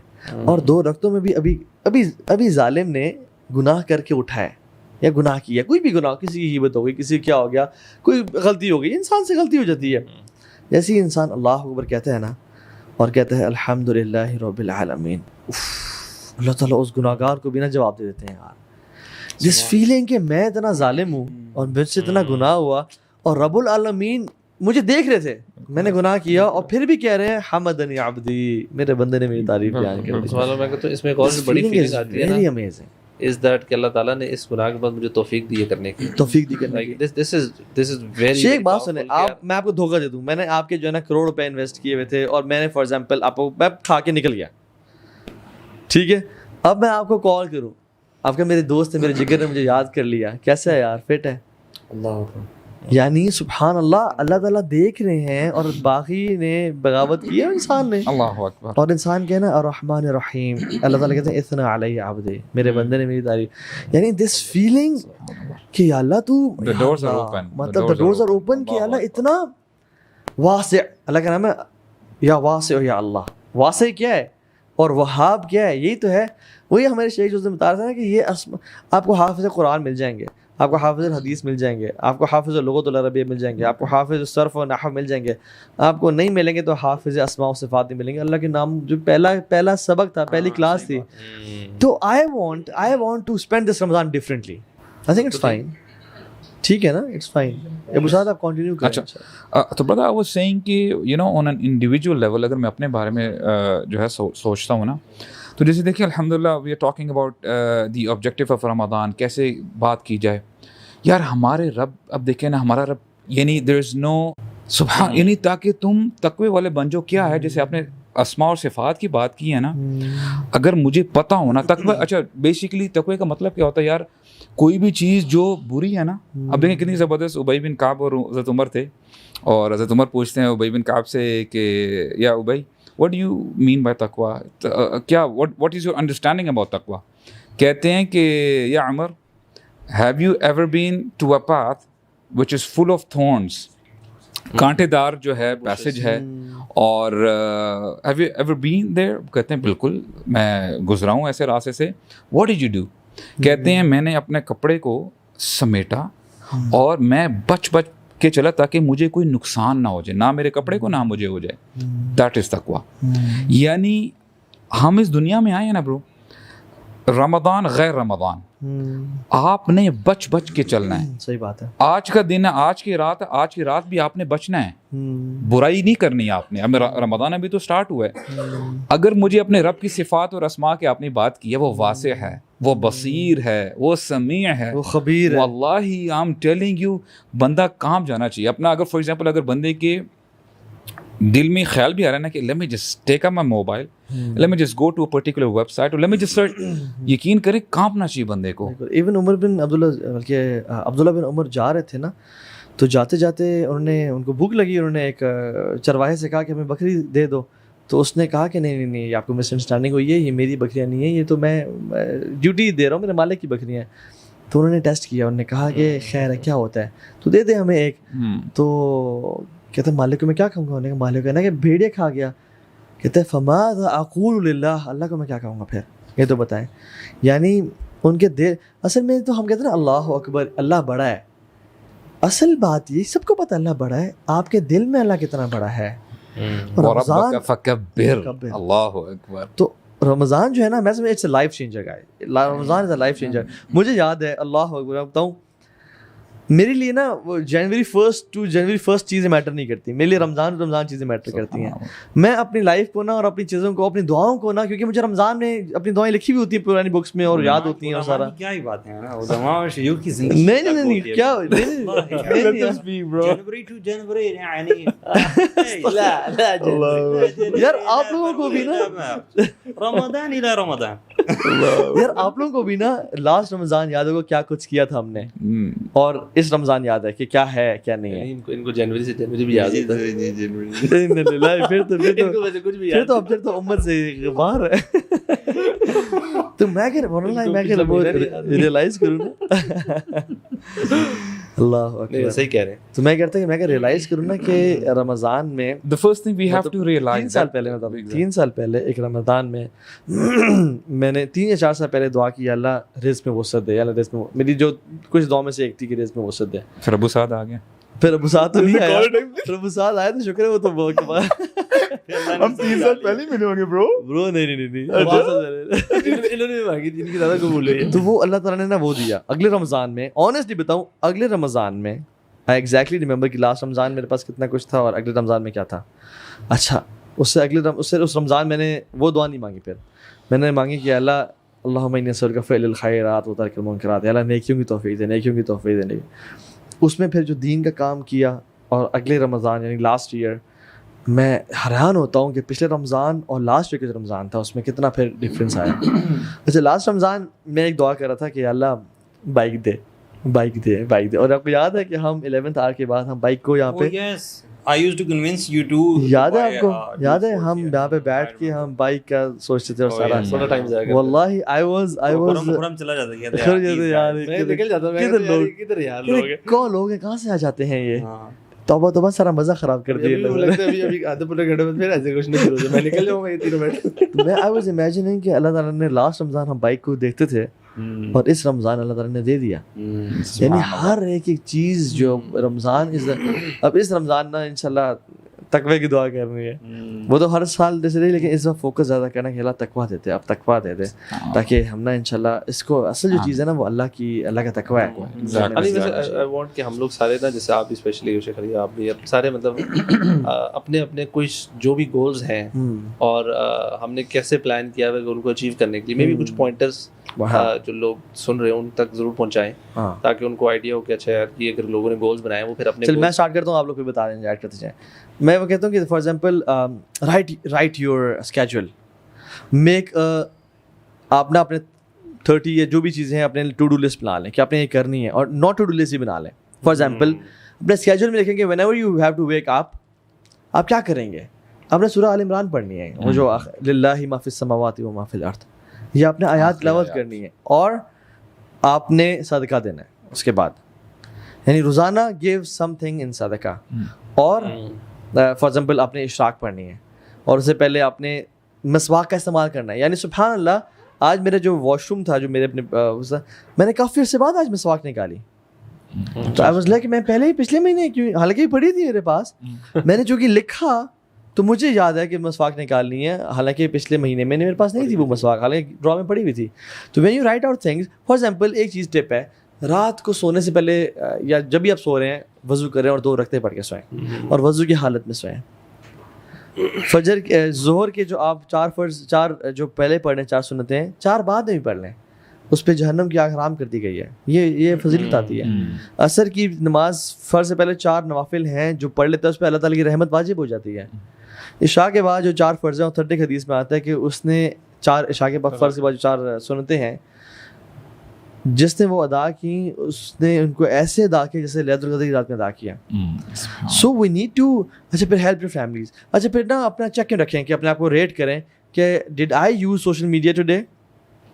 اور 2 رکعتوں میں بھی ابھی ظالم نے گناہ کر کے اٹھائے یا گناہ کیا, کوئی بھی گناہ, کسی کی غیبت ہو گئی, کسی کیا ہو گیا, کوئی غلطی ہو گئی, انسان سے غلطی ہو جاتی ہے. جیسے ہی انسان اللہ اکبر کہتا ہے نا اور کہتا ہے الحمدللہ رب العالمین, اللہ تعالیٰ اس گناہ گار کو بھی نا جواب دے دیتے ہیں. یار جس فیلنگ کہ میں اتنا ظالم ہوں اور مجھ سے اتنا گناہ ہوا اور رب العالمین مجھے دیکھ رہے تھے, میں نے گناہ کیا اور پھر بھی کہہ رہے ہیں حمدنی عبدی, میرے بندے نے میری تعریف بیان کر دی. تو اس میں ایک اور بڑی فیلنگ آتی ہے نا, ویری امیزنگ از دیٹ کہ اللہ تعالیٰ نے اس گناہ کے بعد مجھے توفیق دی ہے کرنے کی. دس از ویری. ایک بات سنیں آپ, میں آپ کو دھوکہ دے دوں, میں نے آپ کے جو ہے نا کروڑ روپے انویسٹ کیے ہوئے تھے, اور میں نے فار ایگزامپل آپ کو, میں کھا کے نکل گیا, ٹھیک ہے, اب میں آپ کو کال کروں, آپ کا میرے دوست ہے, میرے جگر نے مجھے یاد کر لیا, کیسا ہے یار, فٹ ہے, اللہ یعنی سبحان اللہ, اللہ تعالیٰ دیکھ رہے ہیں اور باقی نے بغاوت کی ہے انسان نے, اللہ اکبر, اور انسان کہنا الرحمن الرحیم, اللہ تعالیٰ کہتے ہیں اثنا علی عبدی, میرے بندے نے میری تعریف. یعنی دس فیلنگ کہ یا اللہ تو, مطلب the doors are open, کہ اللہ اتنا واسع, اللہ کا نام ہے یا واسع, یا اللہ واسع کیا ہے اور وہاب کیا ہے, یہی تو ہے. وہی ہمارے شیخ جو بتا رہا تھا کہ یہ آپ کو حافظ قرآن مل جائیں گے, آپ کو حافظ الحدیث مل جائیں گے, آپ کو حافظ لغت العربیہ مل جائیں گے, آپ کو حافظ صرف و نحو مل جائیں گے, آپ کو نہیں ملیں گے تو حافظ اسماء و صفات نہیں ملیں گے. اللہ کے نام جو پہلا سبق تھا, پہلی کلاس تھی. تو I want to spend this Ramadan differently. I think it's fine. ٹھیک ہے نا, اٹس فائن. ابو سعد آپ کنٹینیو کریں. اچھا, تو برادر آئی واز سیئنگ کہ you know on an individual level, اگر میں اپنے بارے میں جو ہے سوچتا ہوں نا, تو جیسے دیکھیے الحمدللہ we are talking about the objective of Ramadan, کیسے بات کی جائے. یار ہمارے رب, اب دیکھیں نا ہمارا رب, یعنی دیر از نو سبحان, یعنی تاکہ تم تقوی والے بن جو, کیا ہے جیسے آپ نے اسماء اور صفات کی بات کی ہے نا, اگر مجھے پتہ ہونا تقوی, اچھا بیسیکلی تقوی کا مطلب کیا ہوتا ہے یار, کوئی بھی چیز جو بری ہے نا, اب دیکھیں کتنی زبردست ابی بن کعب اور حضرت عمر تھے, اور حضرت عمر پوچھتے ہیں ابی بن کعب سے کہ یا ابی what do you mean by taqwa, کیا what is your understanding about taqwa. کہتے ہیں کہ یا عمر, have you ever been to a path which is full of thorns کانٹے دار جو ہے پیسج ہے. اور have you ever been there? کہتے ہیں بالکل میں گزرا ہوں ایسے راستے سے. What did you do? کہتے ہیں میں نے اپنے کپڑے کو سمیٹا اور میں بچ کے چلا تاکہ مجھے کوئی نقصان نہ ہو جائے, نہ میرے کپڑے کو نہ مجھے ہو جائے. دیٹ از تقویٰ. یعنی ہم اس دنیا میں آئے ہیں نا برو, رمضان غیر رمضان, آپ نے بچ کے چلنا ہے. صحیح بات ہے. آج کا دن ہے, آج کی رات بھی آپ نے بچنا ہے, برائی نہیں کرنی ہے آپ نے. اب رمضان ابھی تو سٹارٹ ہوا ہے. اگر مجھے اپنے رب کی صفات اور اسماء کی آپ نے بات کی ہے, وہ واضح ہے, وہ بصیر ہے, وہ سمیع ہے, وہ خبیر ہے. واللہ آئی ایم ٹیلنگ یو, بندہ کام جانا چاہیے اپنا. اگر فار ایگزامپل اگر بندے کے دل میں خیال بھی آ رہا ہے نا کہ let me just take up my mobile, let me just go to a particular website or let me just search, یقین کریں کانپنا چاہیے بندے کو. ایون عمر بن عبداللہ بن عمر جا رہے تھے نا, تو جاتے جاتے ان کو بھوک لگی, انہوں نے ایک چرواہے سے کہا کہ ہمیں بکری دے دو. تو اس نے کہا کہ نہیں آپ کو مس انڈرسٹینڈنگ ہوئی ہے, یہ میری بکریاں نہیں ہیں, یہ تو میں ڈیوٹی دے رہا ہوں, میرے مالک کی بکریاں ہیں. تو انہوں نے ٹیسٹ کیا, انہوں نے کہا کہ خیر ہے کیا ہوتا ہے, تو دے دے ہمیں ایک. تو کہتے ہیں مالک کو میں کیا کہوں گا؟ انہوں نے مالک کہنا کہ بھیڑیا کھا گیا. کہتے ہیں فماذا اقول للہ, اللہ کو میں کیا کہوں گا پھر, یہ تو بتائیں. یعنی ان کے دل, اصل میں تو ہم کہتے ہیں نا اللہ اکبر, اللہ بڑا ہے. اصل بات یہ سب کو پتہ اللہ بڑا ہے, آپ کے دل میں اللہ کتنا بڑا ہے. ربک فکبر, اللہ اکبر. تو رمضان جو ہے نا, میں سمجھ it's a life changer guy. Ramadan is a life changer. مجھے یاد ہے, اللہ اکبر بتاؤں, میرے لیے نا وہ جنوری 1 ٹو جنوری 1 چیزیں میٹر نہیں کرتی, میرے لیے رمضان چیزیں میٹر کرتی ہیں. میں اپنی لائف کو نا اور اپنی چیزوں کو, اپنی دعاؤں کو نا, کیونکہ مجھے رمضان میں اپنی دعائیں لکھی ہوئی ہوتی ہیں پرانی بکس میں اور یاد ہوتی ہیں اور سارا. کیا ہی بات ہے نا, علماء اور شیوخ کی زندگی. نہیں کیا جنوری ٹو جنوری یعنی یار آپ لوگوں کو بھی نا رمضان الى رمضان, یار آپ لوگوں کو بھی نا لاسٹ رمضان یاد ہوگا کیا کچھ کیا تھا ہم نے, اور اس رمضان یاد ہے کہ کیا ہے کیا نہیں ہے. ان کو جنوری سے جنوری بھی یاد ہوتا ہے. پھر تو امت سے باہر ہے. تو میں ریئلائز کروں نا, اللہ اکبر صحیح کہہ رہے ہیں. تو میں کہتا کہ میں ریئلائز کروں نا کہ رمضان میں the first thing we have to realize 3 سال پہلے ایک رمضان میں میں نے 3 یا 4 سال پہلے دعا کی, اللہ رزق میں وسعت دے, اللہ رزق میں, میری جو کچھ دعاؤں میں سے ایک تھی کہ رزق میں وسعت دے. پھر ابو سعد آ گیا. پھر ابو سعد تو نہیں آیا, پھر ابو سعد آیا تو شکر ہے, وہ تو بہت ہم 3 سال پہلے ملے ہوں گے برو. نہیں انہوں نے مانگی تھی, ان کی زیادہ قبول ہوئی. تو وہ اللہ تعالیٰ نے نا وہ دیا اگلے رمضان میں. آنیسٹلی بتاؤں, اگلے رمضان میں آئی ایگزیکٹلی ریممبر کہ لاسٹ رمضان میرے پاس کتنا کچھ تھا اور اگلے رمضان میں کیا تھا. اچھا اس رمضان میں نے وہ دعا نہیں مانگی, پھر میں نے مانگی کہ اللہ اللہم انی اسألک فعل الخیرات و ترک المنکرات, اللہ نیکیوں کی توفیق دے. اس میں پھر جو دین کا کام کیا, اور اگلے رمضان یعنی لاسٹ ایئر, میں حیران ہوتا ہوں کہ پچھلے رمضان اور لاسٹ ایئر کا جو رمضان تھا اس میں کتنا پھر ڈفرینس آیا. اچھا لاسٹ رمضان میں ایک دعا کر رہا تھا کہ اللہ بائک دے. اور آپ کو یاد ہے کہ ہم 11th آر کے بعد ہم بائک کو یہاں پہ, یاد ہے آپ کو, یاد ہے ہم یہاں پہ بیٹھ کے ہم بائک کا سوچتے تھے, اور سارا واللہ آئی واز چلا جاتا کون لوگ ہیں, کہاں سے آ جاتے ہیں یہ, توبہ سارا مزہ خراب کر دیا. میں آئی واز امیجننگ کہ اللہ تعالیٰ نے لاسٹ رمضان ہم بائک کو دیکھتے تھے اور اس رمضان اللہ تعالیٰ نے دے دیا. یعنی ہر ایک چیز جو رمضان, اب اس رمضان نا انشاءاللہ تقوی کی دعا کرنی ہے. وہ تو ہر سال جیسے رہی, لیکن اس وقت فوکس زیادہ کرنا کہ اللہ تقویٰ دیتے, آپ تقویٰ دے دے, تاکہ ہم نا انشاءاللہ اس کو اصل جو چیز ہے نا وہ اللہ کا تقویٰ ہے. آئی وانٹ کہ ہم لوگ سارے نا, جیسے آپ اسپیشلی شیخ علی, آپ بھی سارے مطلب اپنے اپنے کچھ جو بھی گولز ہیں اور ہم نے کیسے پلان کیا ہے ان کو اچیو کرنے کے لیے, میں بھی کچھ پوائنٹرز جو لوگ سن رہے ہیں ان تک ضرور پہنچائیں, تاکہ ان کو آئیڈیا ہو کہ اچھا یار کہ اگر لوگوں نے گولز بنائے وہ پھر اپنے. چل میں اسٹارٹ کرتا ہوں, آپ لوگ بھی بتا دیں, ایڈ کرتے جائیں. میں وہ کہتا ہوں کہ for example write your schedule, make آپ نا اپنے 30 یا جو بھی چیزیں ہیں اپنے ٹو ڈو لسٹ بنا لیں کہ آپ نے یہ کرنی ہے, اور ناٹ ٹو ڈو لسٹ ہی بنا لیں. فار ایگزامپل اپنے اسکیجول میں لکھیں گے whenever you have to wake up, آپ کیا کریں گے, آپ نے سورہ آل عمران پڑھنی ہے, وہ جو للہ ما فی السماوات و ما فی الارض, یہ آپ نے آیات تلاوت کرنی ہے, اور آپ نے صدقہ دینا ہے اس کے بعد, یعنی روزانہ گیو سم تھنگ ان صدقہ. اور فار ایگزامپل آپ نے اشراق پڑھنی ہے اور اس سے پہلے آپ نے مسواک کا استعمال کرنا ہے. یعنی سبحان اللہ آج میرا جو واش روم تھا جو میرے اپنے میں نے کافی عرصے بعد آج مسواک نکالی. تو آئی واز لائک میں پہلے ہی پچھلے مہینے کیوں حالانکہ پڑھی تھی میرے پاس, میں نے چونکہ لکھا تو مجھے یاد ہے کہ مسواک نکالنی ہے, حالانکہ پچھلے مہینے میں نے میرے پاس نہیں تھی وہ مسواک, حالانکہ ڈرا میں پڑھی ہوئی تھی. تو when you right out things, for example ایک چیز ٹپ ہے, رات کو سونے سے پہلے یا جب بھی آپ سو رہے ہیں وضو کریں اور 2 رکعتیں پڑھ کے سوئیں اور وضو کی حالت میں سوئیں. فجر ظہر کے جو آپ 4 جو پہلے پڑھ لیں 4 سنتیں 4 بعد میں بھی پڑھ لیں, اس پہ جہنم کی آگ حرام کر دی گئی ہے. یہ فضیلت آتی ہے. عصر کی نماز فرض سے پہلے 4 نوافل ہیں جو پڑھ لیتا ہے اس پہ اللہ تعالیٰ کی رحمت واجب ہو جاتی ہے. عشاء کے بعد جو 4 فرض ہیں, اوتھنٹک حدیث میں آتا ہے کہ اس نے 4 عشاء کے بعد فرض کے بعد جو 4 سنتیں ہیں جس نے وہ ادا کی اس نے ان کو ایسے ادا کیا جیسے لیلۃ القدر کی رات میں ادا کیا. سو وی نیڈ ٹو, اچھا پھر ہیلپ یور فیملیز. اچھا پھر نا اپنا چیک ان رکھیں کہ اپنے آپ کو ریٹ کریں کہ ڈڈ آئی یوز سوشل میڈیا ٹوڈے.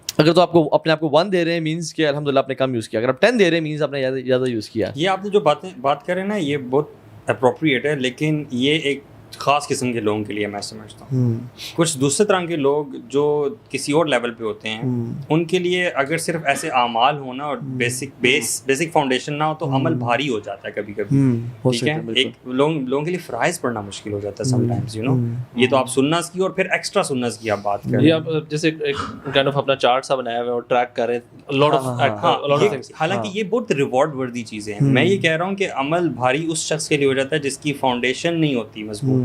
اگر تو آپ کو اپنے آپ کو 1 دے رہے ہیں مینس کہ الحمدللہ آپ نے کم یوز کیا, اگر آپ 10 دے رہے ہیں مینس آپ نے زیادہ یوز کیا. یہ آپ نے جو بات کر رہے ہیں نا یہ بہت اپروپریٹ ہے, لیکن یہ ایک خاص قسم کے لوگوں کے لیے میں سمجھتا ہوں. کچھ دوسرے طرح کے لوگ جو کسی اور لیول پہ ہوتے ہیں ان کے لیے اگر صرف ایسے اعمال ہونا اور بیسک فاؤنڈیشن نہ ہو تو عمل بھاری ہو جاتا ہے کبھی کبھی. ٹھیک ہے, ایک لوگوں کے لیے فرائض پڑھنا مشکل ہو جاتا ہے سم ٹائمز, یو نو. یہ تو آپ سنت کی اور پھر ایکسٹرا سنت کی آپ بات کر رہے ہیں, جیسے ایک کائنڈ آف اپنا چارٹ سا بنایا ہوا ہے اور ٹریک کر رہے ہیں لاٹ آف تھنگس. حالانکہ یہ بہت ریوارڈ وردی چیزیں ہیں. میں یہ کہہ رہا ہوں کہ عمل بھاری اس شخص کے لیے ہو جاتا ہے جس کی فاؤنڈیشن نہیں ہوتی مضبوط.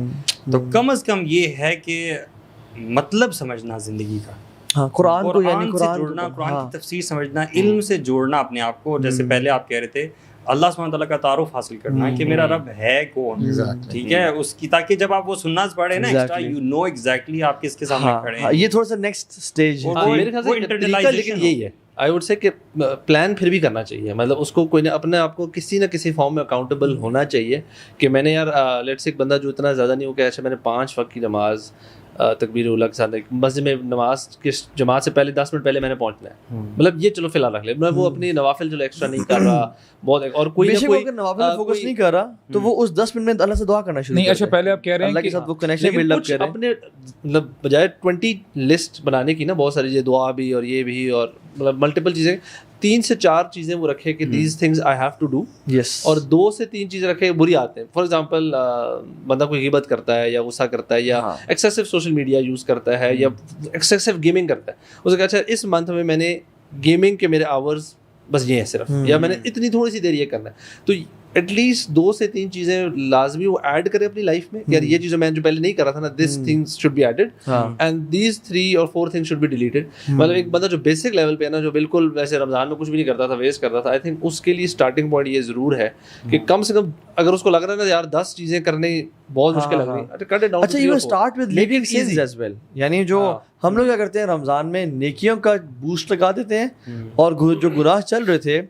تو کم از کم یہ ہے کہ مطلب سمجھنا زندگی کا, قرآن کو یعنی سے جڑنا, قرآن کی تفسیر سمجھنا, علم سے جوڑنا اپنے آپ کو. جیسے پہلے آپ کہہ رہے تھے اللہ سبحانہ تعالیٰ کا تعارف حاصل کرنا کہ میرا رب ہے کون, ٹھیک ہے, اس کی, تاکہ جب آپ وہ سنت پڑھیں نا ایکسٹرا یو نو ایگزیکٹلی آپ کس کے سامنے کھڑے ہیں. یہ تھوڑا سا نیکسٹ اسٹیج ہے میرے خیال سے, لیکن یہی ہے آئی ووڈ سے کہ پلان پھر بھی کرنا چاہیے. مطلب اس کو کوئی نہ اپنے آپ کو کسی نہ کسی فارم میں اکاؤنٹیبل ہونا چاہیے کہ میں نے یار لیٹس ایک بندہ جو اتنا زیادہ نہیں ہو کہ اچھا میں نے 5 وقت کی نماز تکبیر اولیٰ کے ساتھ مسجد میں نماز کی جماعت سے پہلے 10 منٹ پہلے میں نے پہنچنا ہے. مطلب یہ چلو فی الحال رکھ لے, میں وہ اپنی نوافل چلو ایکسٹرا نہیں کر رہا بہت, اور کوئی نہ کوئی نوافل فوکس نہیں کر رہا تو وہ اس 10 منٹ میں اللہ سے دعا کرنا شروع نہیں. اچھا پہلے آپ کہہ رہے ہیں اللہ کے ساتھ وہ کنیکشن بلڈ اپ کریں اپنے, مطلب بجائے 20 لسٹ بنانے کی نا بہت ساری یہ دعا بھی اور یہ بھی اور مطلب ملٹیپل چیزیں, 3 سے 4 چیزیں وہ رکھے کہ these things I have to do, اور 2 سے 3 چیزیں رکھے بری آتے ہیں. فار ایگزامپل بندہ کوئی غیبت کرتا ہے یا غصہ کرتا ہے یا ایکسیسو سوشل میڈیا یوز کرتا ہے یا ایکسیسو گیمنگ کرتا ہے, اس کا اچھا اس منتھ میں نے گیمنگ کے میرے آورز بس یہ ہیں صرف, یا میں نے اتنی تھوڑی سی دیر یہ کرنا ہے. تو ایٹ لیسٹ 2 سے 3 چیزیں لازمی وہ ایڈ کرے اپنی لائف میں, یار یہ چیزیں میں جو پہلے نہیں کر رہا تھا نا, this things should be added and these 3 اور 4 تھنگز شوڈ بی ڈیلیٹڈ. مطلب ایک بندہ جو بیسک لیول پہ ہے نا, جو بالکل ویسے رمضان میں کچھ بھی نہیں کرتا تھا, ویسٹ کرتا تھا, آئی تھنک اس کے لیے اسٹارٹنگ پوائنٹ یہ ضرور ہے کہ کم سے کم اگر اس کو لگ رہا ہے نا یار 10 چیزیں کرنے بہت مشکل لگ رہی ہے, کٹ اٹ ڈاؤن. اچھا you start with leaving sins as well. یعنی جو ہم لوگ کیا کرتے ہیں رمضان میں نیکیوں کا بوسٹ لگا دیتے ہیں, اور جو گناہ چل رہے تھے,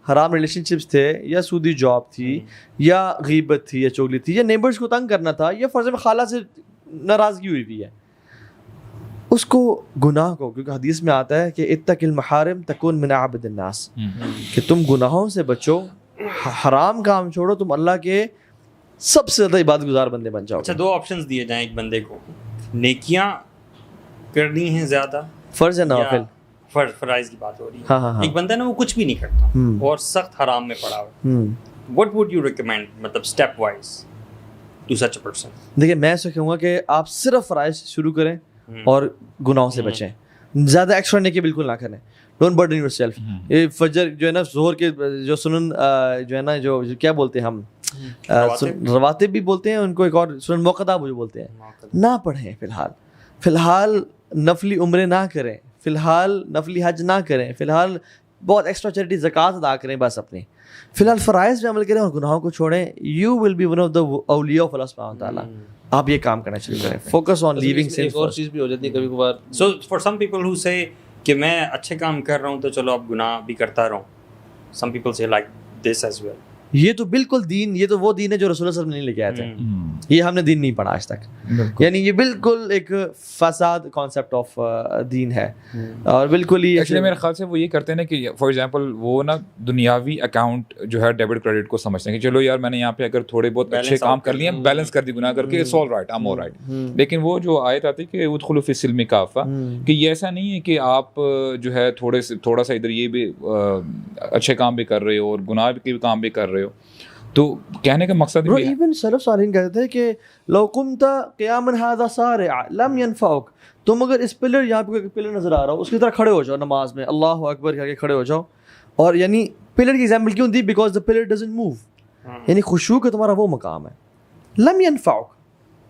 حرام ریلیشن شپس تھے یا سودی جاب تھی یا غیبت تھی یا چغلی تھی یا نیبرز کو تنگ کرنا تھا یا فرض میں خالہ سے ناراضگی ہوئی ہوئی ہے, اس کو گناہ کو, کیونکہ حدیث میں آتا ہے کہ اتق المحارم تکون من عبد الناس, کہ تم گناہوں سے بچو, حرام کام چھوڑو, تم اللہ کے سب سے زیادہ عبادت گزار بندے بن جاؤ. اچھا 2 آپشنز دیے جائیں ایک بندے کو, نیکیاں کرنی ہیں زیادہ, فرض ہے نوافل, فرائض کی بات ہو رہی ہے. ایک بندہ نا وہ کچھ بھی نہیں کرتا اور سخت حرام میں پڑا ہوا, what would you recommend, مطلب step wise to such a person? دیکھیں میں ایسا کہوں گا کہ آپ صرف فرائض شروع کریں اور گناہوں سے بچیں, زیادہ ایکسٹرا نیکی بالکل نہ کریں. Don't burden your self. یہ فجر جو ہے نا, ظہر کے جو سنن جو ہے نا, جو کیا بولتے ہیں ہم, رواتب بھی بولتے ہیں ان کو, ایک اور سنن موقدہ جو بولتے ہیں, نہ پڑھیں فی الحال نفلی عمرے نہ کریں, فی الحال نفلی حج نہ کریں, فی الحال بہت ایکسٹرا چیریٹی زکوٰۃ ادا کریں بس اپنی, فی الحال فرائض پہ عمل کریں اور گناہوں کو چھوڑیں. You will be one of the اولیاء آف اللہ سبحانہ وتعالیٰ. آپ یہ کام کرنا شروع کریں, فوکس آن لیونگ سنس. ایک اور چیز بھی ہو جاتی ہے کبھی کبھار, سو فار سم پیپل ہو سے کہ میں اچھے کام کر رہا ہوں تو چلو اب گناہ بھی کرتا رہوں. سم پیپل سے لائک دس ایز ویل. یہ تو بالکل دین, یہ تو وہ دین ہے جو رسول اللہ صلی اللہ علیہ وسلم نہیں لے کے آئے تھے. یہ ہم نے دین نہیں پڑھا آج تک, یعنی یہ بالکل ایک فساد کانسیپٹ آف دین ہے. اور بالکل ہی ایکچولی میرے خیال سے وہ یہ کرتے ہیں نا کہ فار ایگزامپل وہ نا دنیاوی اکاؤنٹ جو ہے ڈیبٹ کریڈٹ کو سمجھتے ہیں کہ چلو یار میں نے یہاں پہ اگر تھوڑے بہت اچھے کام کر لیے, بیلنس کر دی گناہ کر کے, it's all right, I am all right. لیکن وہ جو آیت آتی ہے کہ ادخلوا فی السلم کافہ, کہ یہ ایسا نہیں ہے کہ آپ جو ہے تھوڑا سا ادھر یہ بھی اچھے کام بھی کر رہے ہو اور گناہ کے کام بھی کر رہے ہو. تو کہنے کا مقصد ہے ایون سلف صالحین کہتے ہیں کہ لو کنت قیاما ھذا صارعا لم ينفعک, تم اگر اس پلر, یہاں پہ کوئی پلر نظر آ رہا ہو اس کی طرح کھڑے ہو جاؤ نماز میں, اللہ اکبر کہہ کے کھڑے ہو جاؤ. اور یعنی پلر کی ایگزامپل کیوں دی, because the pillar doesn't move, یعنی خشوع کا تمہارا وہ مقام ہے. لم ينفعک,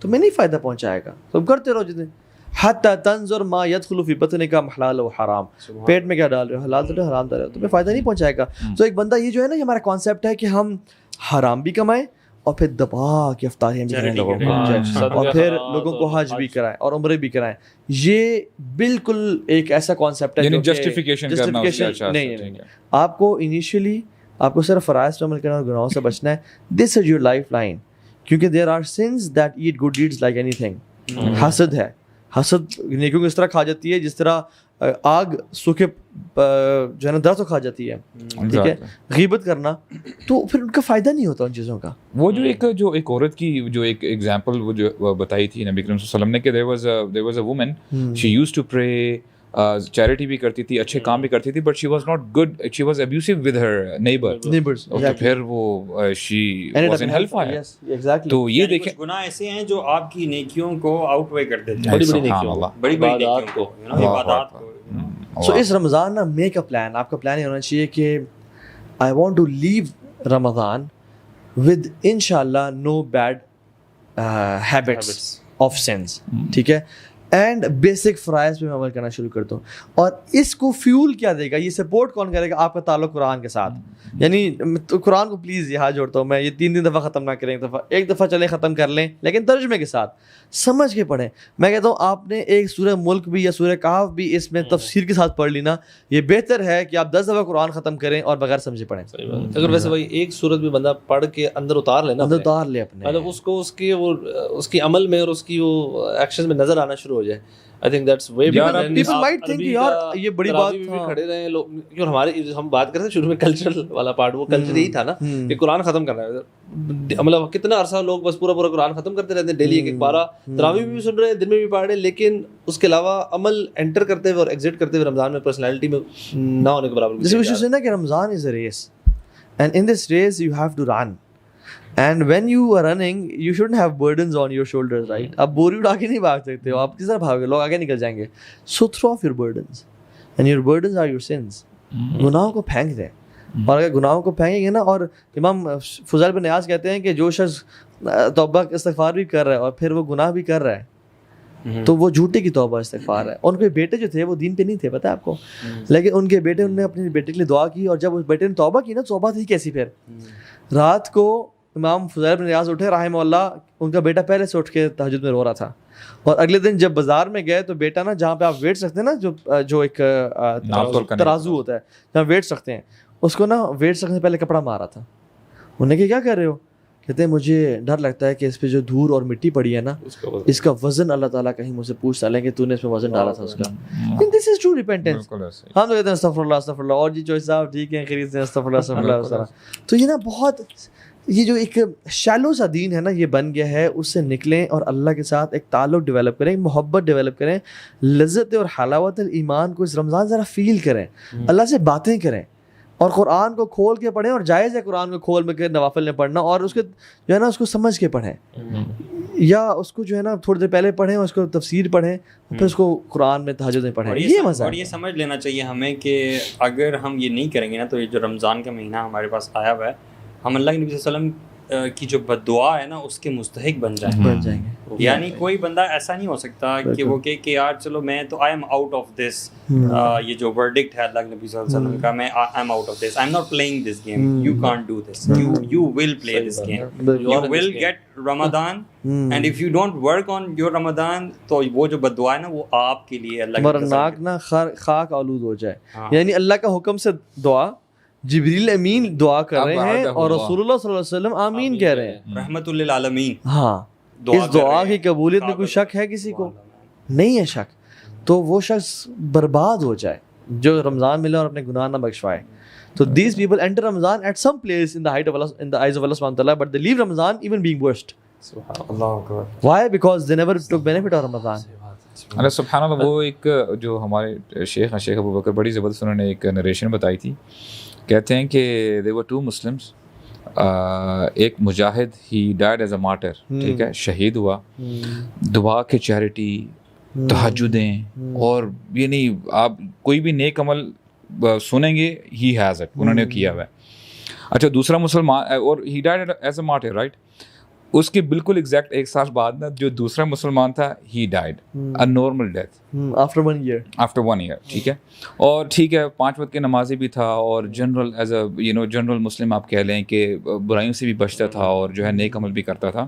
تمہیں نہیں فائدہ پہنچائے گا, تم کرتے رہو جتنے. حتی تنظر ما يدخل فی بطنک حلال و حرام, پیٹ میں کیا ڈال رہے ہو, حلال تو حرام تو تمہیں فائدہ نہیں پہنچائے گا. تو ایک بندہ یہ جو ہے نا, یہ ہمارا کانسیپٹ ہے کہ ہم حرام بھی کمائیں اور پھر دبا کے افطاریاں بھی کریں لوگوں کو, اور پھر لوگوں کو حج بھی کرائیں اور عمرے بھی کرائیں. یہ بالکل ایک ایسا کانسیپٹ ہے یعنی جسٹیفیکیشن نہیں. آپ کو انیشیلی آپ کو صرف فرائض پہ عمل کرنا اور گناہوں سے بچنا ہے. This is your lifeline, کیونکہ there are sins that eat good deeds like anything. حسد ہے, حسد نیکیوں کو اس طرح کھا جاتی ہے جس طرح آگ سوکھے جو ہے نا درخت کو کھا جاتی ہے. ٹھیک ہے, غیبت کرنا تو پھر ان کا فائدہ نہیں ہوتا ان چیزوں کا. وہ جو ایک عورت کی جو ایک ایگزامپل وہ جو بتائی تھی نبی کریم صلی اللہ علیہ وسلم نے کہ there was a woman, she used to pray, charity بھی کرتی تھی, اچھے کام بھی کرتی تھی, but she was not good, she was abusive with her neighbors. تو پھر وہ she was in hellfire. تو یہ دیکھیں گناہ ایسے ہیں جو آپ کی نیکیوں کو آؤٹ وے کر دیتے ہیں, بڑی بڑی نیکیوں, بڑی بڑی نیکیوں کو, عبادات کو. سو اس رمضان نا میک اے پلان, آپ کا پلان یہ ہونا چاہیے کہ I want to leave Ramadan with انشاءاللہ no bad habits of sins. ٹھیک ہے, اینڈ بیسک فرائض پہ میں عمل کرنا شروع کرتا ہوں. اور اس کو فیول کیا دے گا, یہ سپورٹ کون کرے گا, آپ کا تعلق قرآن کے ساتھ. یعنی تو قرآن کو پلیز یہ ہاتھ جوڑتا ہوں میں, یہ 3 دفعہ ختم نہ کریں, ایک دفعہ چلیں ختم کر لیں, لیکن ترجمے کے ساتھ سمجھ کے پڑھیں. میں کہتا ہوں آپ نے ایک سورہ ملک بھی یا سورہ کہف بھی اس میں تفسیر کے ساتھ پڑھ لی نا, یہ بہتر ہے کہ آپ 10 دفعہ قرآن ختم کریں اور بغیر سمجھے پڑھیں. اگر ویسے بھائی ایک سورت بھی بندہ پڑھ کے اندر اتار لے نا, اندر اتار لے اپنے, مطلب اس کو اس کی عمل میں اور اس کی وہ ایکشن میں نظر آنا شروع ہو جائے, I think that's way better. People might think یار یہ بڑی بات ہے, کھڑے رہے لوگ. اور ہمارے ہم بات کرتے ہیں شروع میں کلچرل والا پارٹ, وہ کلچر یہی تھا نا کہ قرآن ختم کرنا ہے. مطلب کتنا عرصہ لوگ بس پورا قرآن ختم کرتے رہتے ہیں, ڈیلی ایک پارہ, تراویح بھی سن رہے ہیں, دن میں بھی پڑھ رہے ہیں, لیکن اس کے علاوہ عمل انٹر کرتے ہوئے اور ایگزٹ کرتے ہوئے رمضان میں پرسنالٹی میں نہ ہونے کے برابر. جیسے کچھ ہے نا کہ Ramadan is a race, and in this race you have to run. And when you are running, you shouldn't have burdens on your shoulders, right? آپ بوری اٹھا کے نہیں بھاگ سکتے ہو, آپ کس طرح بھاگے, لوگ آگے نکل جائیں گے. So throw off your burdens, and your burdens are your sins. گناہوں کو پھینک دیں, اور اگر گناہوں کو پھینکیں گے نا, اور امام فضیل بن عیاض کہتے ہیں کہ جو شخص توبہ استغفار بھی کر رہا ہے اور پھر وہ گناہ بھی کر رہا ہے, تو وہ جھوٹے کی توبہ استغفار ہے. ان کے بیٹے جو تھے وہ دین پہ نہیں تھے, پتہ ہے آپ کو, لیکن ان کے بیٹے, انہوں نے اپنے بیٹے کے لیے دعا کی, اور جب اس بیٹے نے توبہ کی نا, توبہ تھی کیسی, پھر رات کو امام فضیل بن عیاض اٹھے رحمہ اللہ, ان کا بیٹا پہلے سے اٹھ کے تہجد میں رو رہا تھا, اور اگلے دن جب بازار میں گئے تو بیٹا نا, جہاں پہ آپ ویٹ رکھتے ہیں نا, جو ایک ترازو ہوتا ہے جہاں ویٹ رکھتے ہیں, اس کو نا ویٹ رکھنے سے پہلے کپڑا مارا تھا. انہوں نے کیا کر رہے ہو, کہتے ہیں مجھے ڈر لگتا ہے کہ اس پہ جو دھول اور مٹی پڑی ہے نا, اس کا وزن اللہ تعالیٰ کہیں مجھ سے پوچھ ڈالیں کہ تو نے اس میں وزن ڈالا تھا اس کا. دس از ٹرو ریپینٹنس. ہم تو کہتے ہیں استغفر اللہ استغفر اللہ, اور جی چوہے صاحب ٹھیک ہے خرید سے استغفر اللہ استغفر اللہ. تو یہ نا بہت, یہ جو ایک شیلو سا دین ہے نا, یہ بن گیا ہے, اس سے نکلیں اور اللہ کے ساتھ ایک تعلق ڈیولپ کریں, محبت ڈیولپ کریں, لذت اور حلاوت ایمان کو اس رمضان ذرا فیل کریں, اللہ سے باتیں کریں, اور قرآن کو کھول کے پڑھیں. اور جائز ہے قرآن کو کھول کے نوافل میں پڑھنا, اور اس کے جو ہے نا اس کو سمجھ کے پڑھیں, یا اس کو جو ہے نا تھوڑی دیر پہلے پڑھیں, اس کو تفسیر پڑھیں, پھر اس کو قرآن میں تہجد میں پڑھیں. یہ مزہ ہے. اور یہ سمجھ لینا چاہیے ہمیں کہ اگر ہم یہ نہیں کریں گے نا, تو یہ جو رمضان کا مہینہ ہمارے پاس آیا ہوا ہے, ہم اللہ کے نبی صلی اللہ علیہ وسلم کی جو بد دعا ہے نا, اس کے مستحق بن جائیں گے. یعنی کوئی بندہ ایسا نہیں ہو سکتا کہ وہ کہ یار چلو میں تو آئی ایم آؤٹ آف دس, یہ جو ورڈکٹ ہے اللہ کے نبی صلی اللہ علیہ وسلم کا, میں I am out of this, I am not playing this game, you can't do this, you will play this game, you will get Ramadan, and if you don't work on your Ramadan, تو وہ جو بد دعا ہے نا وہ آپ کے لیے اللہ ورناک نا خاک آلود ہو جائے. یعنی اللہ کا حکم سے دعا جبریل امین دعا کر رہے ہیں اور رسول اللہ صلی اللہ علیہ وسلم آمین کہہ رہے ہیں, رحمت للعالمین. ہاں اس دعا کی قبولیت میں کوئی شک ہے کسی کو؟ نہیں ہے شک. تو وہ شخص برباد ہو جائے جو رمضان ملے اور اپنے گناہ نہ بخشوائے. So these people enter Ramadan at some place in the height of Allah, in the eyes of Allah subhanahu wa ta'ala, but they leave Ramadan even being worst. Subhanallah. Why? Because they never took benefit of Ramadan. اللہ سبحان اللہ. وہ ایک جو ہمارے شیخ ہیں شیخ ابو بکر, بڑی زبردست انہوں نے ایک نریشن بتائی تھی. کہتے ہیں کہ there were two Muslims, ایک مجاہد he died as a martyr, ٹھیک ہے, شہید ہوا. دعا کے چیریٹی, تہجدیں, اور یعنی آپ کوئی بھی نیک عمل سنیں گے ہی ہیز اٹ, انہوں نے کیا ہوا ہے. اچھا دوسرا مسلمان, اور he died as a martyr, right. اس کے بالکل ایگزیکٹ ایک سال بعد نا جو دوسرا مسلمان تھا ہی died a normal death after 1 year. ٹھیک ہے, اور ٹھیک ہے 5 وقت کے نمازی بھی تھا, اور جنرل ایز اے جنرل مسلم آپ کہہ لیں کہ برائیوں سے بھی بچتا تھا اور جو ہے نیک عمل بھی کرتا تھا.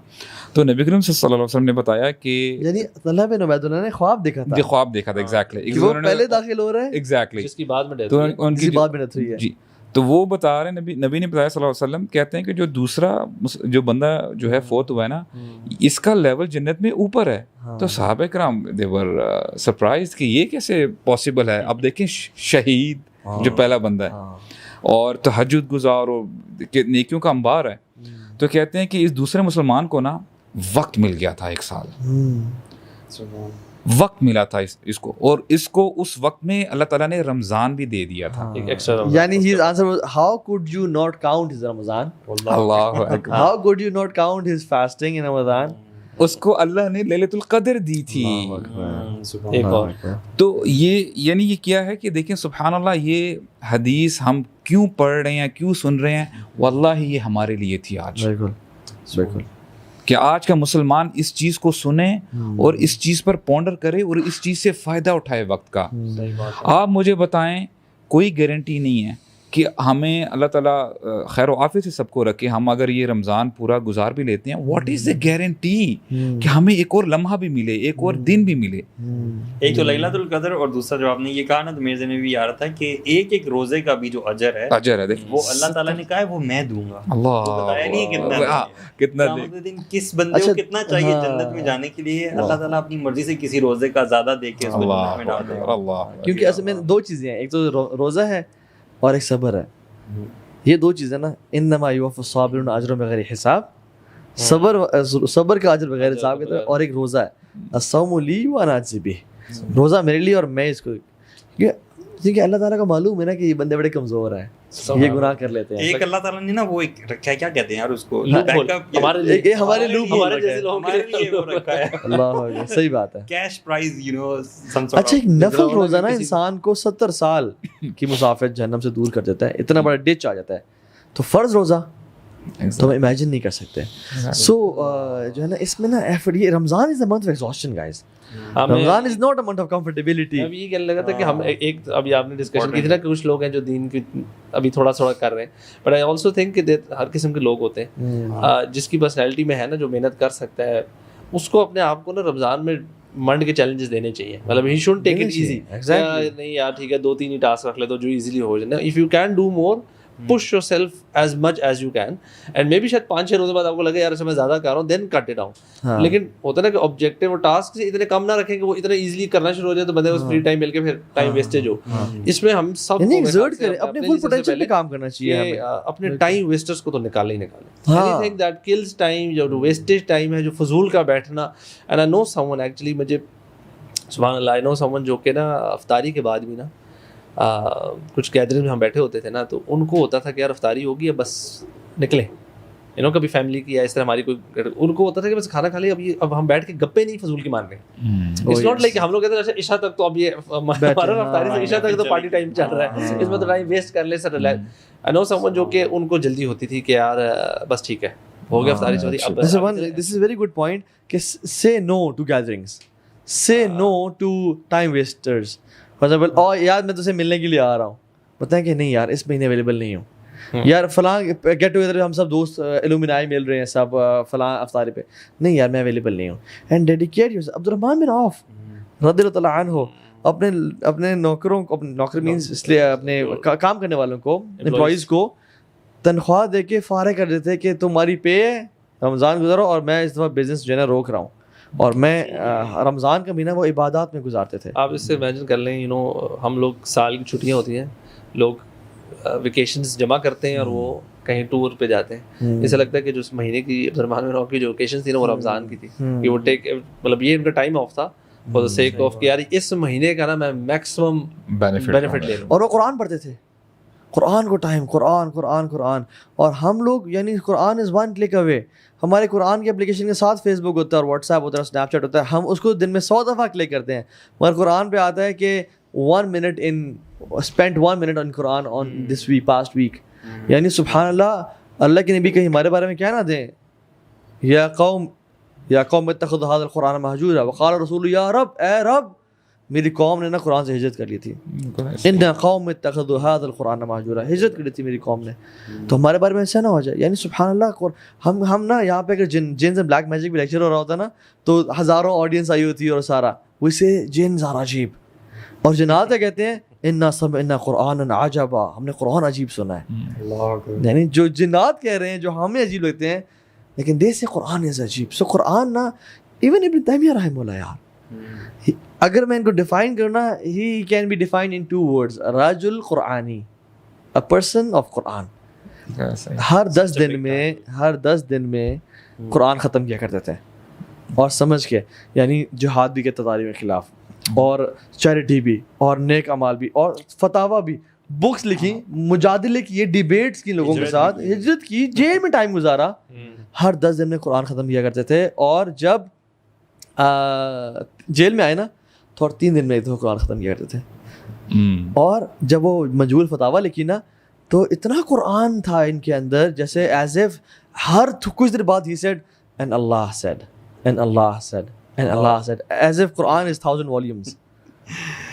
تو نبی کریم صلی اللہ علیہ وسلم نے بتایا کہ یعنی طلحہ بن عبید اللہ نے خواب دیکھا تھا, ایگزیکٹلی وہ پہلے داخل ہو رہا ہے, ایگزیکٹلی جس کی بعد میں ڈیتھ تو ان کی بعد میں ڈیتھ ہوئی ہے. جی, تو وہ بتا رہے ہیں نبی نے بتایا صلی اللہ علیہ وسلم, کہتے ہیں کہ جو دوسرا جو بندہ جو ہے فوت ہوا ہے نا, اس کا لیول جنت میں اوپر ہے. تو صحابہ کرام دے ور سرپرائزڈ کہ یہ کیسے پاسبل ہے. اب دیکھیں شہید جو پہلا بندہ ہے اور تہجد گزار اور نیکیوں کا انبار ہے, تو کہتے ہیں کہ اس دوسرے مسلمان کو نا وقت مل گیا تھا 1 سال, وقت ملا تھا اس کو, اور اس کو اس وقت میں اللہ تعالیٰ نے رمضان بھی دے دیا تھا. یعنی his answer was, how could you not count his Ramadan? Allah Akbar. How could you not count his fasting in Ramadan? اس کو اللہ نے لیلۃ القدر دی تھی. ایک اور تو یہ یعنی یہ کیا ہے کہ دیکھیں سبحان اللہ, یہ حدیث ہم کیوں پڑھ رہے ہیں, کیوں سن رہے ہیں, واللہ یہ ہمارے لیے تھی آج. بالکل کہ آج کا مسلمان اس چیز کو سنے اور اس چیز پر پونڈر کرے اور اس چیز سے فائدہ اٹھائے وقت کا. آپ مجھے بتائیں, کوئی گارنٹی نہیں ہے کہ ہمیں اللہ تعالیٰ خیر و عافیت سے سب کو رکھے, ہم اگر یہ رمضان پورا گزار بھی لیتے ہیں, واٹ از دا گارنٹی کہ ہمیں ایک اور لمحہ بھی ملے, ایک اور دن بھی ملے. ایک تو لیلۃ القدر, اور دوسرا جو آپ نے یہ کہا نا, تو میرے ذہن میں بھی آ رہا تھا کہ ایک ایک روزے کا بھی جو اجر ہے وہ اللہ تعالیٰ نے کہا ہے وہ میں دوں گا. بتایا نہیں کتنا دن کس بندے کو کتنا چاہیے جنت میں جانے کے لیے, اللہ تعالیٰ اپنی مرضی سے کسی روزے کا زیادہ دے کے اس کو جنت میں ڈال دے گا. کیونکہ اصل میں 2 چیزیں ہیں, ایک تو روزہ ہے اور ایک صبر ہے. یہ 2 چیزیں نا, انما یوفی الصابرون اجرهم بغیر حساب, صبر کا اجر بغیر حساب کے, اور ایک روزہ ہے الصوم لی وانا اجزی بہ, روزہ میرے لیے اور میں اس کو, کیونکہ اللہ تعالیٰ کا معلوم ہے نا کہ یہ بندے بڑے کمزور ہیں, یہ گناہ کر لیتے ہیں. ایک اللہ تعالیٰ نے نا وہ ایک کیا کہتے ہیں یار اس کو, ہمارے لوگ ہمارے جیسے لوگوں کے لیے وہ رکھا ہے. اللہ اکبر, صحیح بات ہے. کیش پرائز اچھا ایک نفل روزہ نا انسان کو 70 سال کی مسافت جہنم سے دور کر دیتا ہے, اتنا بڑا ڈچ آ جاتا ہے. تو فرض روزہ تو ہم امیجن نہیں کر سکتے. سو جو ہے نا اس میں نا ایفرٹ, یہ Ramadan is a month of exhaustion guys, Ramadan is not a month of comfortability. اب یہ کہنے لگا تھا کہ ہم ایک ابھی آپ نے ڈسکشن کی تھی نا کہ کچھ لوگ ہیں جو دین کی ابھی تھوڑا کر رہے ہیں, بٹ آئی آلسو تھنک کہ ہر قسم کے لوگ ہوتے ہیں جس کی پرسنالٹی میں ہے نا جو محنت کر سکتا ہے, اس کو اپنے آپ کو نا رمضان میں منڈ کے چیلنجز دینے چاہیے. مطلب ہی شوڈنٹ ٹیک اٹ ایزی, نہیں یار ٹھیک ہے 2-3 ہی ٹاسک رکھ لے تو جو ایزیلی ہو جائے. If you can do more, push yourself as much as you can, and maybe شاید 5-6 روزے بعد آپ کو لگے یار اس میں زیادہ کر رہا ہوں, then cut it down. لیکن ہوتا ہے نا کہ آبجیکٹیو اور ٹاسک سے اتنے کم نہ رکھیں کہ وہ اتنا ایزیلی کرنا شروع ہو جائے تو بندے کو فری ٹائم مل کے پھر ٹائم ویسٹیج ہو. اس میں ہم سب کو ایگزرٹ کریں, اپنے فل پوٹینشیل پہ کام کرنا چاہیے, اپنے ٹائم ویسٹرز کو تو نکالے ہی نکالے. Anything that kills time, جو ویسٹیج ٹائم ہے, جو فضول کا بیٹھنا. And I know someone, actually مجھے سبحان اللہ, آئی نو سم ون جو کہ نا افطاری کے بعد بھی نا کچھ گیدرنگ میں ہم بیٹھے ہوتے تھے نا, تو ان کو ہوتا تھا کہ یار افطاری ہوگی اب بس نکلیں, کبھی فیملی کی یا اس طرح ہماری کوئی, ان کو ہوتا تھا کہ بس کھانا کھا لیں, اب ہم بیٹھ کے گپے نہیں فضول کی مار رہے ہیں. اٹس ناٹ لائک ہم لوگ کہتے ہیں اچھا عشاء تک تو اب یہ ہمارا افطاری سے عشاء تک تو پارٹی ٹائم چل رہا ہے, اس میں تو ٹائم ویسٹ کر لیں سر. آئی نو سم ون جو کہ ان کو جلدی ہوتی تھی کہ یار بس ٹھیک ہے ہو گیا افطاری چھوڑی. دس از ویری گڈ پوائنٹ کہ say no to gatherings, say no to time wasters. اور یار میں تجھے ملنے کے لیے آ رہا ہوں, بتائیں کہ نہیں یار اس مہینے اویلیبل نہیں ہوں, یار فلاں گیٹ ٹوگیدر ہم سب دوست الومنائی مل رہے ہیں سب فلاں افطاری پہ, نہیں یار میں اویلیبل نہیں ہوں. And dedicate yourself. عبد الرحمن بن عوف رضی اللہ تعالیٰ عنہ اپنے نوکروں کو, نوکر مینس اس لیے اپنے کام کرنے والوں کو, امپلائیز کو تنخواہ دے کے فارغ کر دیتے کہ تمہاری پے ہے, رمضان گزارو, اور میں اس دفعہ بزنس جو ہے نا روک رہا ہوں, اور میں رمضان کا مہینہ وہ عبادات میں گزارتے تھے. آپ اس سے امیجن کر لیں, ہم لوگ سال کی چھٹیاں ہوتی ہیں, لوگ ویکیشنز جمع کرتے ہیں اور وہ کہیں ٹور پہ جاتے ہیں. اسے لگتا ہے کہ جو اس مہینے کی عبد الرحمٰن بن عوف کی جو ویکیشن تھی نا وہ رمضان کی تھی, کہ وہ ٹیک مطلب یہ ان کا ٹائم آف تھا فار دا سیک آف کہ یار اس مہینے کا نا میں میکسیمم بینیفٹ لے لوں. اور وہ قرآن پڑھتے تھے, قرآن کو ٹائم, قرآن قرآن قرآن. اور ہم لوگ یعنی قرآن از ون کلک اوے. ہمارے قرآن کی اپلیکیشن کے ساتھ فیس بک ہوتا ہے اور واٹس ایپ ہوتا ہے, اسنیپ چیٹ ہوتا ہے, ہم اس کو دن میں 100 دفعہ کلک کرتے ہیں, مگر قرآن پہ آتا ہے کہ 1 minute spent 1 minute on Quran on this week, past week. یعنی سبحان اللہ, اللہ کے نبی کہیں ہمارے بارے میں کیا نہ دیں, یا قوم اتخذوا هذا القرآن مہجورا وقال رسول یا رب, اے رب میری قوم نے نا قرآن سے ہجرت کر لی تھی, ان قوم اتخذوا هذا القرآن مہجورا, ہجرت کر لی تھی میری قوم نے. تو ہمارے بارے میں ایسا نہ ہو جائے. یعنی سبحان اللہ, ہم نا یہاں پہ اگر جنز اینڈ بلیک میجک بھی لیکچر ہو رہا ہوتا نا تو ہزاروں آڈینس آئی ہوتی ہے اور سارا ویسے جنز آر عجیب, اور جنات کہتے ہیں انا سمعنا قرآنا عجبا, ہم نے قرآن عجیب سنا ہے. یعنی جو جنات کہہ رہے ہیں جو ہمیں عجیب لگتے ہیں, لیکن دے سے قرآن از عجیب. سو قرآن نا ایون ابن تیمیہ رحمہ اللہ یار, اگر میں ان کو ڈیفائن کرنا, he can be defined in 2 words, رجل قرآنی, a person of قرآن. ہر 10 دن میں قرآن ختم کیا کرتے تھے, اور سمجھ کے یعنی جہاد بھی کے تداریم کے خلاف, اور چیریٹی بھی, اور نیک اعمال بھی, اور فتاوا بھی, بکس لکھی, مجادلے کیے, ڈیبیٹس کی لوگوں کے ساتھ, ہجرت کی, جیل میں ٹائم گزارا. ہر 10 دن میں قرآن ختم کیا کرتے تھے, اور جب جیل میں آئے نا تو اور 3 دن میں قرآن ختم کیا کرتے تھے. اور جب وہ مجہول فتاوا لکھی نا تو اتنا قرآن تھا ان کے اندر, جیسے ایز ایف ہر کچھ دیر بعد he said and Allah said and Allah said and Allah said, as if Quran is 1000 volumes.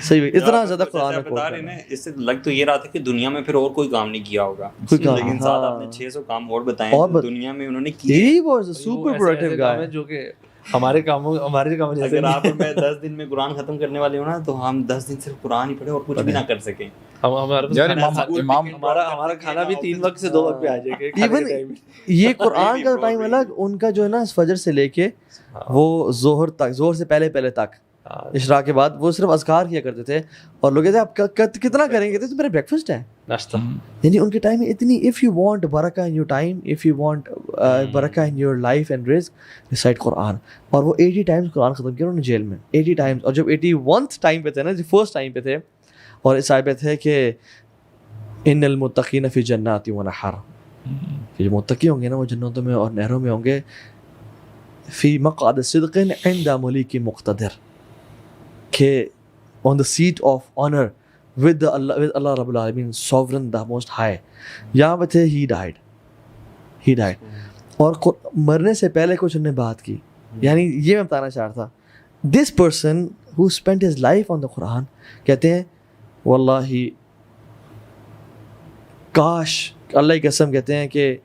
صحیح, اتنا زیادہ قرآن بتا رہے ہیں. اس سے لگ تو یہ رہا تھا کہ دنیا میں پھر اور کوئی کام نہیں کیا ہوگا, لیکن ساتھ آپ نے 600 کام اور بتائے ہیں دنیا میں انہوں نے کیے. He was a super productive guy, جو کہ ہمارے کاموں اگر آپ میں 10 دن میں قرآن ختم کرنے والے ہو نا تو ہم 10 دن صرف قرآن ہی پڑھے اور کچھ بھی نہ کر سکیں. ہمارا کھانا بھی 3 وقت سے 2 وقت پہ آ جائے گا. ایون یہ قرآن کا ٹائم الگ, ان کا جو ہے نا فجر سے لے کے وہ ظہر تک, ظہر سے پہلے تک, عشاء کے بعد وہ صرف اذکار کیا کرتے تھے. اور لوگ کہتے ہیں آپ کتنا کریں گے, تو میرا بریک فاسٹ ہے, ناشتہ. یعنی ان کے ٹائم میں اتنی, اف یو وانٹ برکہ in your time, if you want برکہ ان یور لائف اینڈ رزق, ریسائٹ قرآن. اور وہ 80 ٹائمز قرآن ختم کیا انہوں نے جیل میں, 80 ٹائمز. اور جب 81th ٹائم پہ تھے نا, فرسٹ ٹائم پہ تھے, اور اس آیت پہ تھے کہ ان المتقین فی جنات و نہر, جو متقی ہوں گے نا وہ جنتوں میں اور نہروں میں ہوں گے, فی مقعد صدق عند ملیک مقتدر, کہ on the seat of honor with Allah رب العالمین, sovereign, the most high. یہاں پہ تھے he died. اور مرنے سے پہلے کچھ انہوں نے بات کی. یعنی یہ میں بتانا چاہ رہا تھا, this person who spent his life on the قرآن, کہتے ہیں واللہ کاش, اللہ کی قسم, کہتے ہیں کہ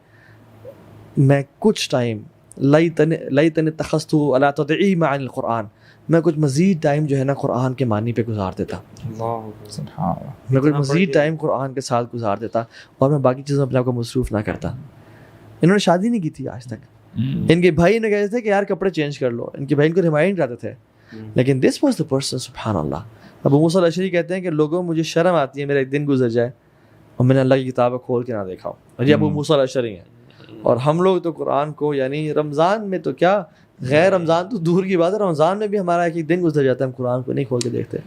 میں کچھ ٹائم لیتنی اتخذت علی تدعیم عن القرآن, میں کچھ مزید ٹائم جو ہے نا قرآن کے معنی پہ گزار دیتا, میں کچھ مزید ٹائم قرآن کے ساتھ گزار دیتا, اور میں باقی چیزوں اپنے آپ کو مصروف نہ کرتا. انہوں نے شادی نہیں کی تھی آج تک. ان کے بھائی نے کہتے تھے کہ یار کپڑے چینج کر لو, ان کے بھائی ان کو ریمائنڈ کرتے تھے. لیکن دس واز دا پرسن, سبحان اللہ. ابو موسیٰ الاشعری کہتے ہیں کہ لوگوں مجھے شرم آتی ہے میرا ایک دن گزر جائے اور میں نے اللہ کی کتابیں کھول کے نہ دیکھا ہو. اور یہ ابو موسیٰ الاشعری ہیں. اور ہم لوگ تو قرآن کو یعنی رمضان میں تو کیا, غیر رمضان تو دور کی بات ہے, رمضان میں بھی ہمارا ایک دن گزر جاتا ہے ہم قرآن کو نہیں کھول کے دیکھتے.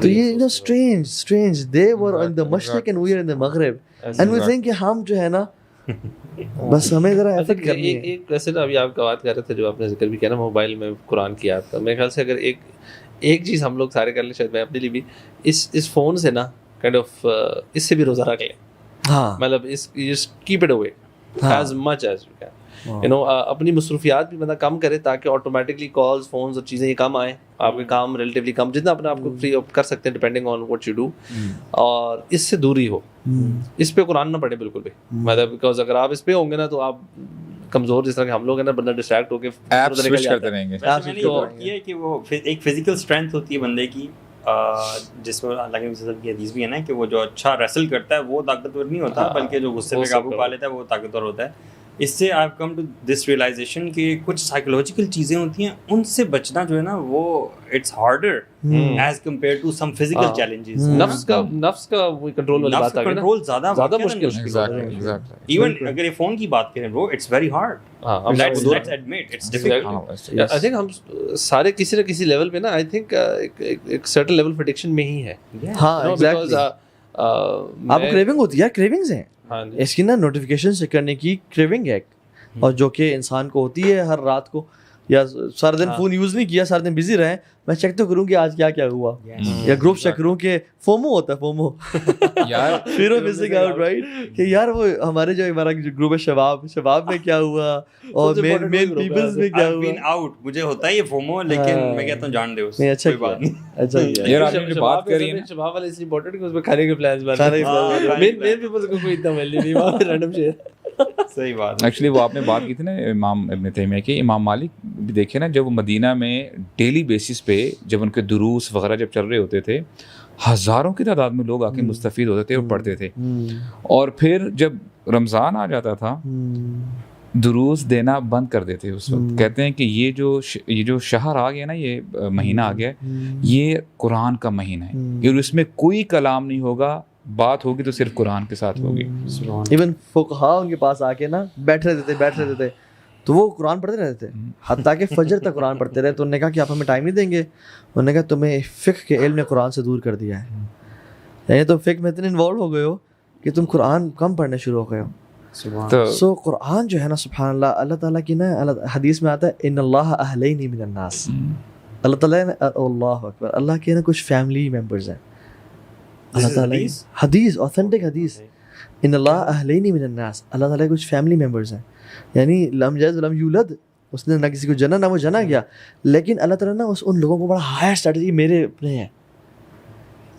تو یہ strange they were in the مشرق and we are in the مغرب, and we think کہ ہم جو ہے نا بس ہمیں ذرا ایفرٹ کرنی ہے. ایک ویسے نا ابھی آپ کا بات کر رہے تھے جو آپ نے ذکر بھی کیا نا موبائل میں قرآن کی آپ کا, میرے خیال سے اگر ایک چیز ہم لوگ سارے کر لیں, شاید میں اپنے لیے بھی اس فون سے نا کائنڈ آف اس سے بھی روزہ رکھ لیں. ہاں, مطلب keep it away as much as you can. اپنی مصروفیات بھی بندہ کم کرے تاکہ آٹومیٹکلی کالز, فونز اور چیزیں یہ کم آئیں, آپ کے کام ریلیٹیولی کم, جتنا اپنے آپ کو فری اپ کر سکتے ہیں depending on what you do, اور اس سے دوری ہو. اس پہ قرآن نہ پڑھے بالکل بھی, مطلب بیکاز اگر آپ اس پہ ہوں گے نا تو آپ کمزور, جس طرح کہ ہم لوگ ہیں نا, بندہ ڈسٹریکٹ ہو کے ایپ سوئچ کرتے رہیں گے. یہ کہ وہ ایک فزیکل اسٹرینتھ ہوتی ہے بندے کی, جس میں اللہ کے نبی صلی اللہ علیہ وسلم کی حدیث بھی ہے نا کہ وہ جو اچھا ریسل کرتا ہے وہ طاقتور نہیں ہوتا, بلکہ جو غصے پہ قابو پا لیتا ہے وہ طاقتور ہوتا ہے. اس سے آئی کم ٹو دس ریئلائزیشن کہ کچھ سائیکولوجیکل چیزیں ہوتی ہیں, ان سے بچنا جو ہے نا وہ it's harder as compare to some physical challenges. نفس کا وہ کنٹرول والی بات ہے, کنٹرول زیادہ مشکل ہے. ایون اگر یہ فون کی بات کریں bro, it's very hard. Let's admit it's difficult. I think ہم سارے کسی نہ کسی لیول پہ نا آئی تھنک ایک سرٹن لیول آف ایڈکشن میں ہی ہے. ہاں ایگزیکٹلی, آپ کو کریونگ ہوتی ہے, کریونگز ہیں اس کی نا, نوٹیفیکیشن چیک کرنے کی کریونگ ہے, اور جو کہ انسان کو ہوتی ہے ہر رات کو, یا سارا دن فون یوز نہیں کیا, سارا دن بزی رہے, میں چیک تو کروں کہ آج کیا کیا ہوا, یا گروپ چیک کروں کہ فومو ہوتا ہے, فومو یار fear of missing out, right, کہ یار وہ ہمارے جو ہمارا گروپ ہے شباب میں کیا ہوا, اور مین پیپلز میں کیا ہوا. مجھے ہوتا ہے یہ فومو, لیکن میں کہتا ہوں جان دے اس میں. اچھا بات نہیں, اچھا یار آپ نے بات کری ہے شباب والے اس امپورٹنٹ کہ اس میں کھانے کے پلانز بنا رہے ہیں, مین پیپلز کو کوئی اتنا ویلیو نہیں, وہاں پہ رینڈم شیئر. صحیح بات. ایکچولی وہ آپ نے بات کی تھی نا امام ابن تیمیہ کی, امام مالک بھی دیکھے نا, جب وہ مدینہ میں ڈیلی بیسس پہ جب ان کے دروس وغیرہ جب چل رہے ہوتے تھے, ہزاروں کی تعداد میں لوگ آ کے مستفید ہوتے تھے اور پڑھتے تھے. اور پھر جب رمضان آ جاتا تھا دروس دینا بند کر دیتے اس وقت. کہتے ہیں کہ یہ جو شہر آ گیا نا, یہ مہینہ آ گیا, یہ قرآن کا مہینہ ہے, اور اس میں کوئی کلام نہیں ہوگا, بات ہوگی تو صرف قرآن کے ساتھ ہوگی. ایون فقہا ان کے پاس آ کے نا بیٹھ رہتے تھے تو وہ قرآن پڑھتے رہتے تھے, حتیٰ کہ فجر تک قرآن پڑھتے رہے. تو انہوں نے کہا کہ آپ ہمیں ٹائم نہیں دیں گے, انہوں نے کہا تمہیں فقہ کے علم نے قرآن سے دور کر دیا ہے, یعنی تم فقہ میں اتنے انوالو ہو گئے ہو کہ تم قرآن کم پڑھنے شروع ہو گئے ہو. سو قرآن جو ہے نا سبحان اللہ, اللہ تعالیٰ کی نا حدیث میں آتا ہے ان اللہ اہلین من الناس, اللہ تعالیٰ نے, اللہ اکبر, اللہ کے نا کچھ فیملی ممبرز ہیں. اللہ تعالیٰ حدیث, آتھینٹک حدیث, ان اللہ اہلین من الناس, اللہ تعالیٰ کے کچھ فیملی ممبرز ہیں, یعنی لم یلد ولم یولد, اس نے نہ کسی کو جنا نہ وہ جنا گیا, لیکن اللہ تعالیٰ نا ان لوگوں کو بڑا ہائر اسٹریٹجی میرے اپنے ہیں.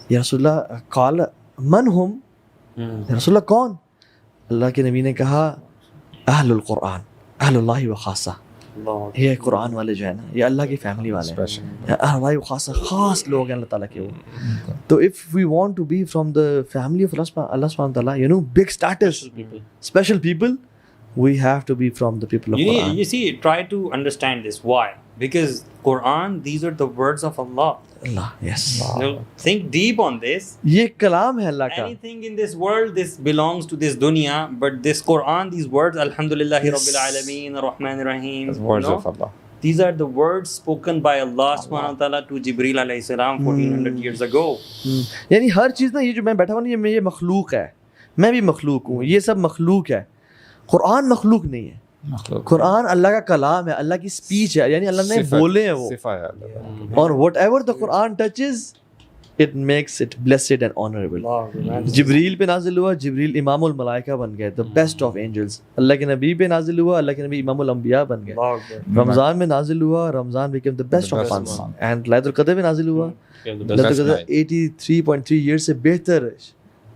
یا رسول اللہ قال من ہم, یا رسول اللہ کون؟ اللہ کے نبی نے کہا اہل القرآن, اہل اللہ و خاصہ, یہ قرآن والے جو ہے نا یہ اللہ کی فیملی والے ہیں, اللہ و خاصہ, خاص لوگ ہیں اللہ تعالیٰ کے وہ. تو if we want to be from the family of Allah سبحانہ وتعالیٰ, you know big status, special people, we have to be from the people of Quran. You see, try to understand this. Why? Because Quran, these are the words of Allah. Allah, yes. You know, think deep on this. یہ کلام ہے اللہ کا. Anything in this world, this belongs to this dunya, but this Quran, these words, Alhamdulillahi Rabbil Alameen, Ar-Rahman Ar-Rahim, the words of Allah. These are the words spoken by Allah subhanahu wa ta'ala to Jibreel alayhi salam 1400 years ago. یعنی ہر چیز نا, یہ جو میں بیٹھا ہوں نا, یہ مخلوق ہے, میں بھی مخلوق ہوں, یہ سب مخلوق ہے. قرآن مخلوق نہیں ہے, قرآن اللہ کا کلام ہے, اللہ کی اسپیچ ہے, یعنی اللہ نے بولے ہیں وہ, اور whatever the Quran touches it makes it blessed and honorable. جبریل پہ نازل ہوا, جبریل امام الملائکہ بن گئے, دا بیسٹ آف اینجلس. اللہ کے نبی پہ نازل ہوا, اللہ کے نبی امام الانبیاء بن گئے. رمضان میں نازل ہوا, Ramadan became the best of months. And لیلۃ القدر میں نازل ہوا, لیلۃ القدر 83.3 ایئرس سے بہتر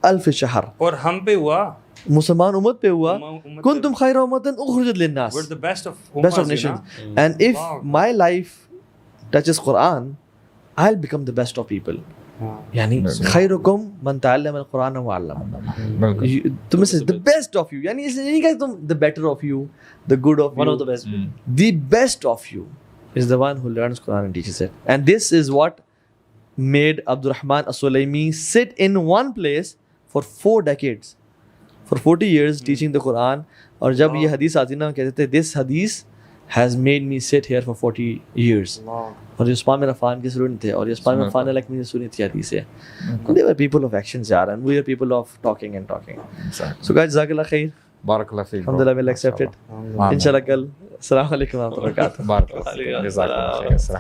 الف شہر. اور ہم پہ ہوا, مسلمان امت پہ ہوا, کنتم خیر امۃ اخرجت للناس, we're the best of nations. And if my life touches Quran, I'll become the best of people. یعنی خیرکم من تعلم القرآن وعلمہ, تم سے the best of you, یعنی اس نہیں کہ تم the better of you, the good of you, one of the best, the best of you is the one who learns Quran and teaches it. And this is what made Abdurrahman as-Sulaimi sit in one place for 4 decades, for 40 years teaching the Quran. اور جب یہ حدیث آتی نا, کہتے تھے this hadith has made me sit here for 40 years. اور یہ عثمان بن عفان کے اسٹوڈنٹ تھے, اور یہ عثمان بن عفان نے لائک مجھے سنی تھی حدیث ہے. They were people of actions یار, and we are people of talking and talking. So guys, جزاک اللہ خیر, بارک اللہ فیک, الحمدللہ we'll accept it. انشاءاللہ کل. السلام علیکم و رحمۃ اللہ وبرکاتہ. بارک اللہ, جزاک اللہ خیر.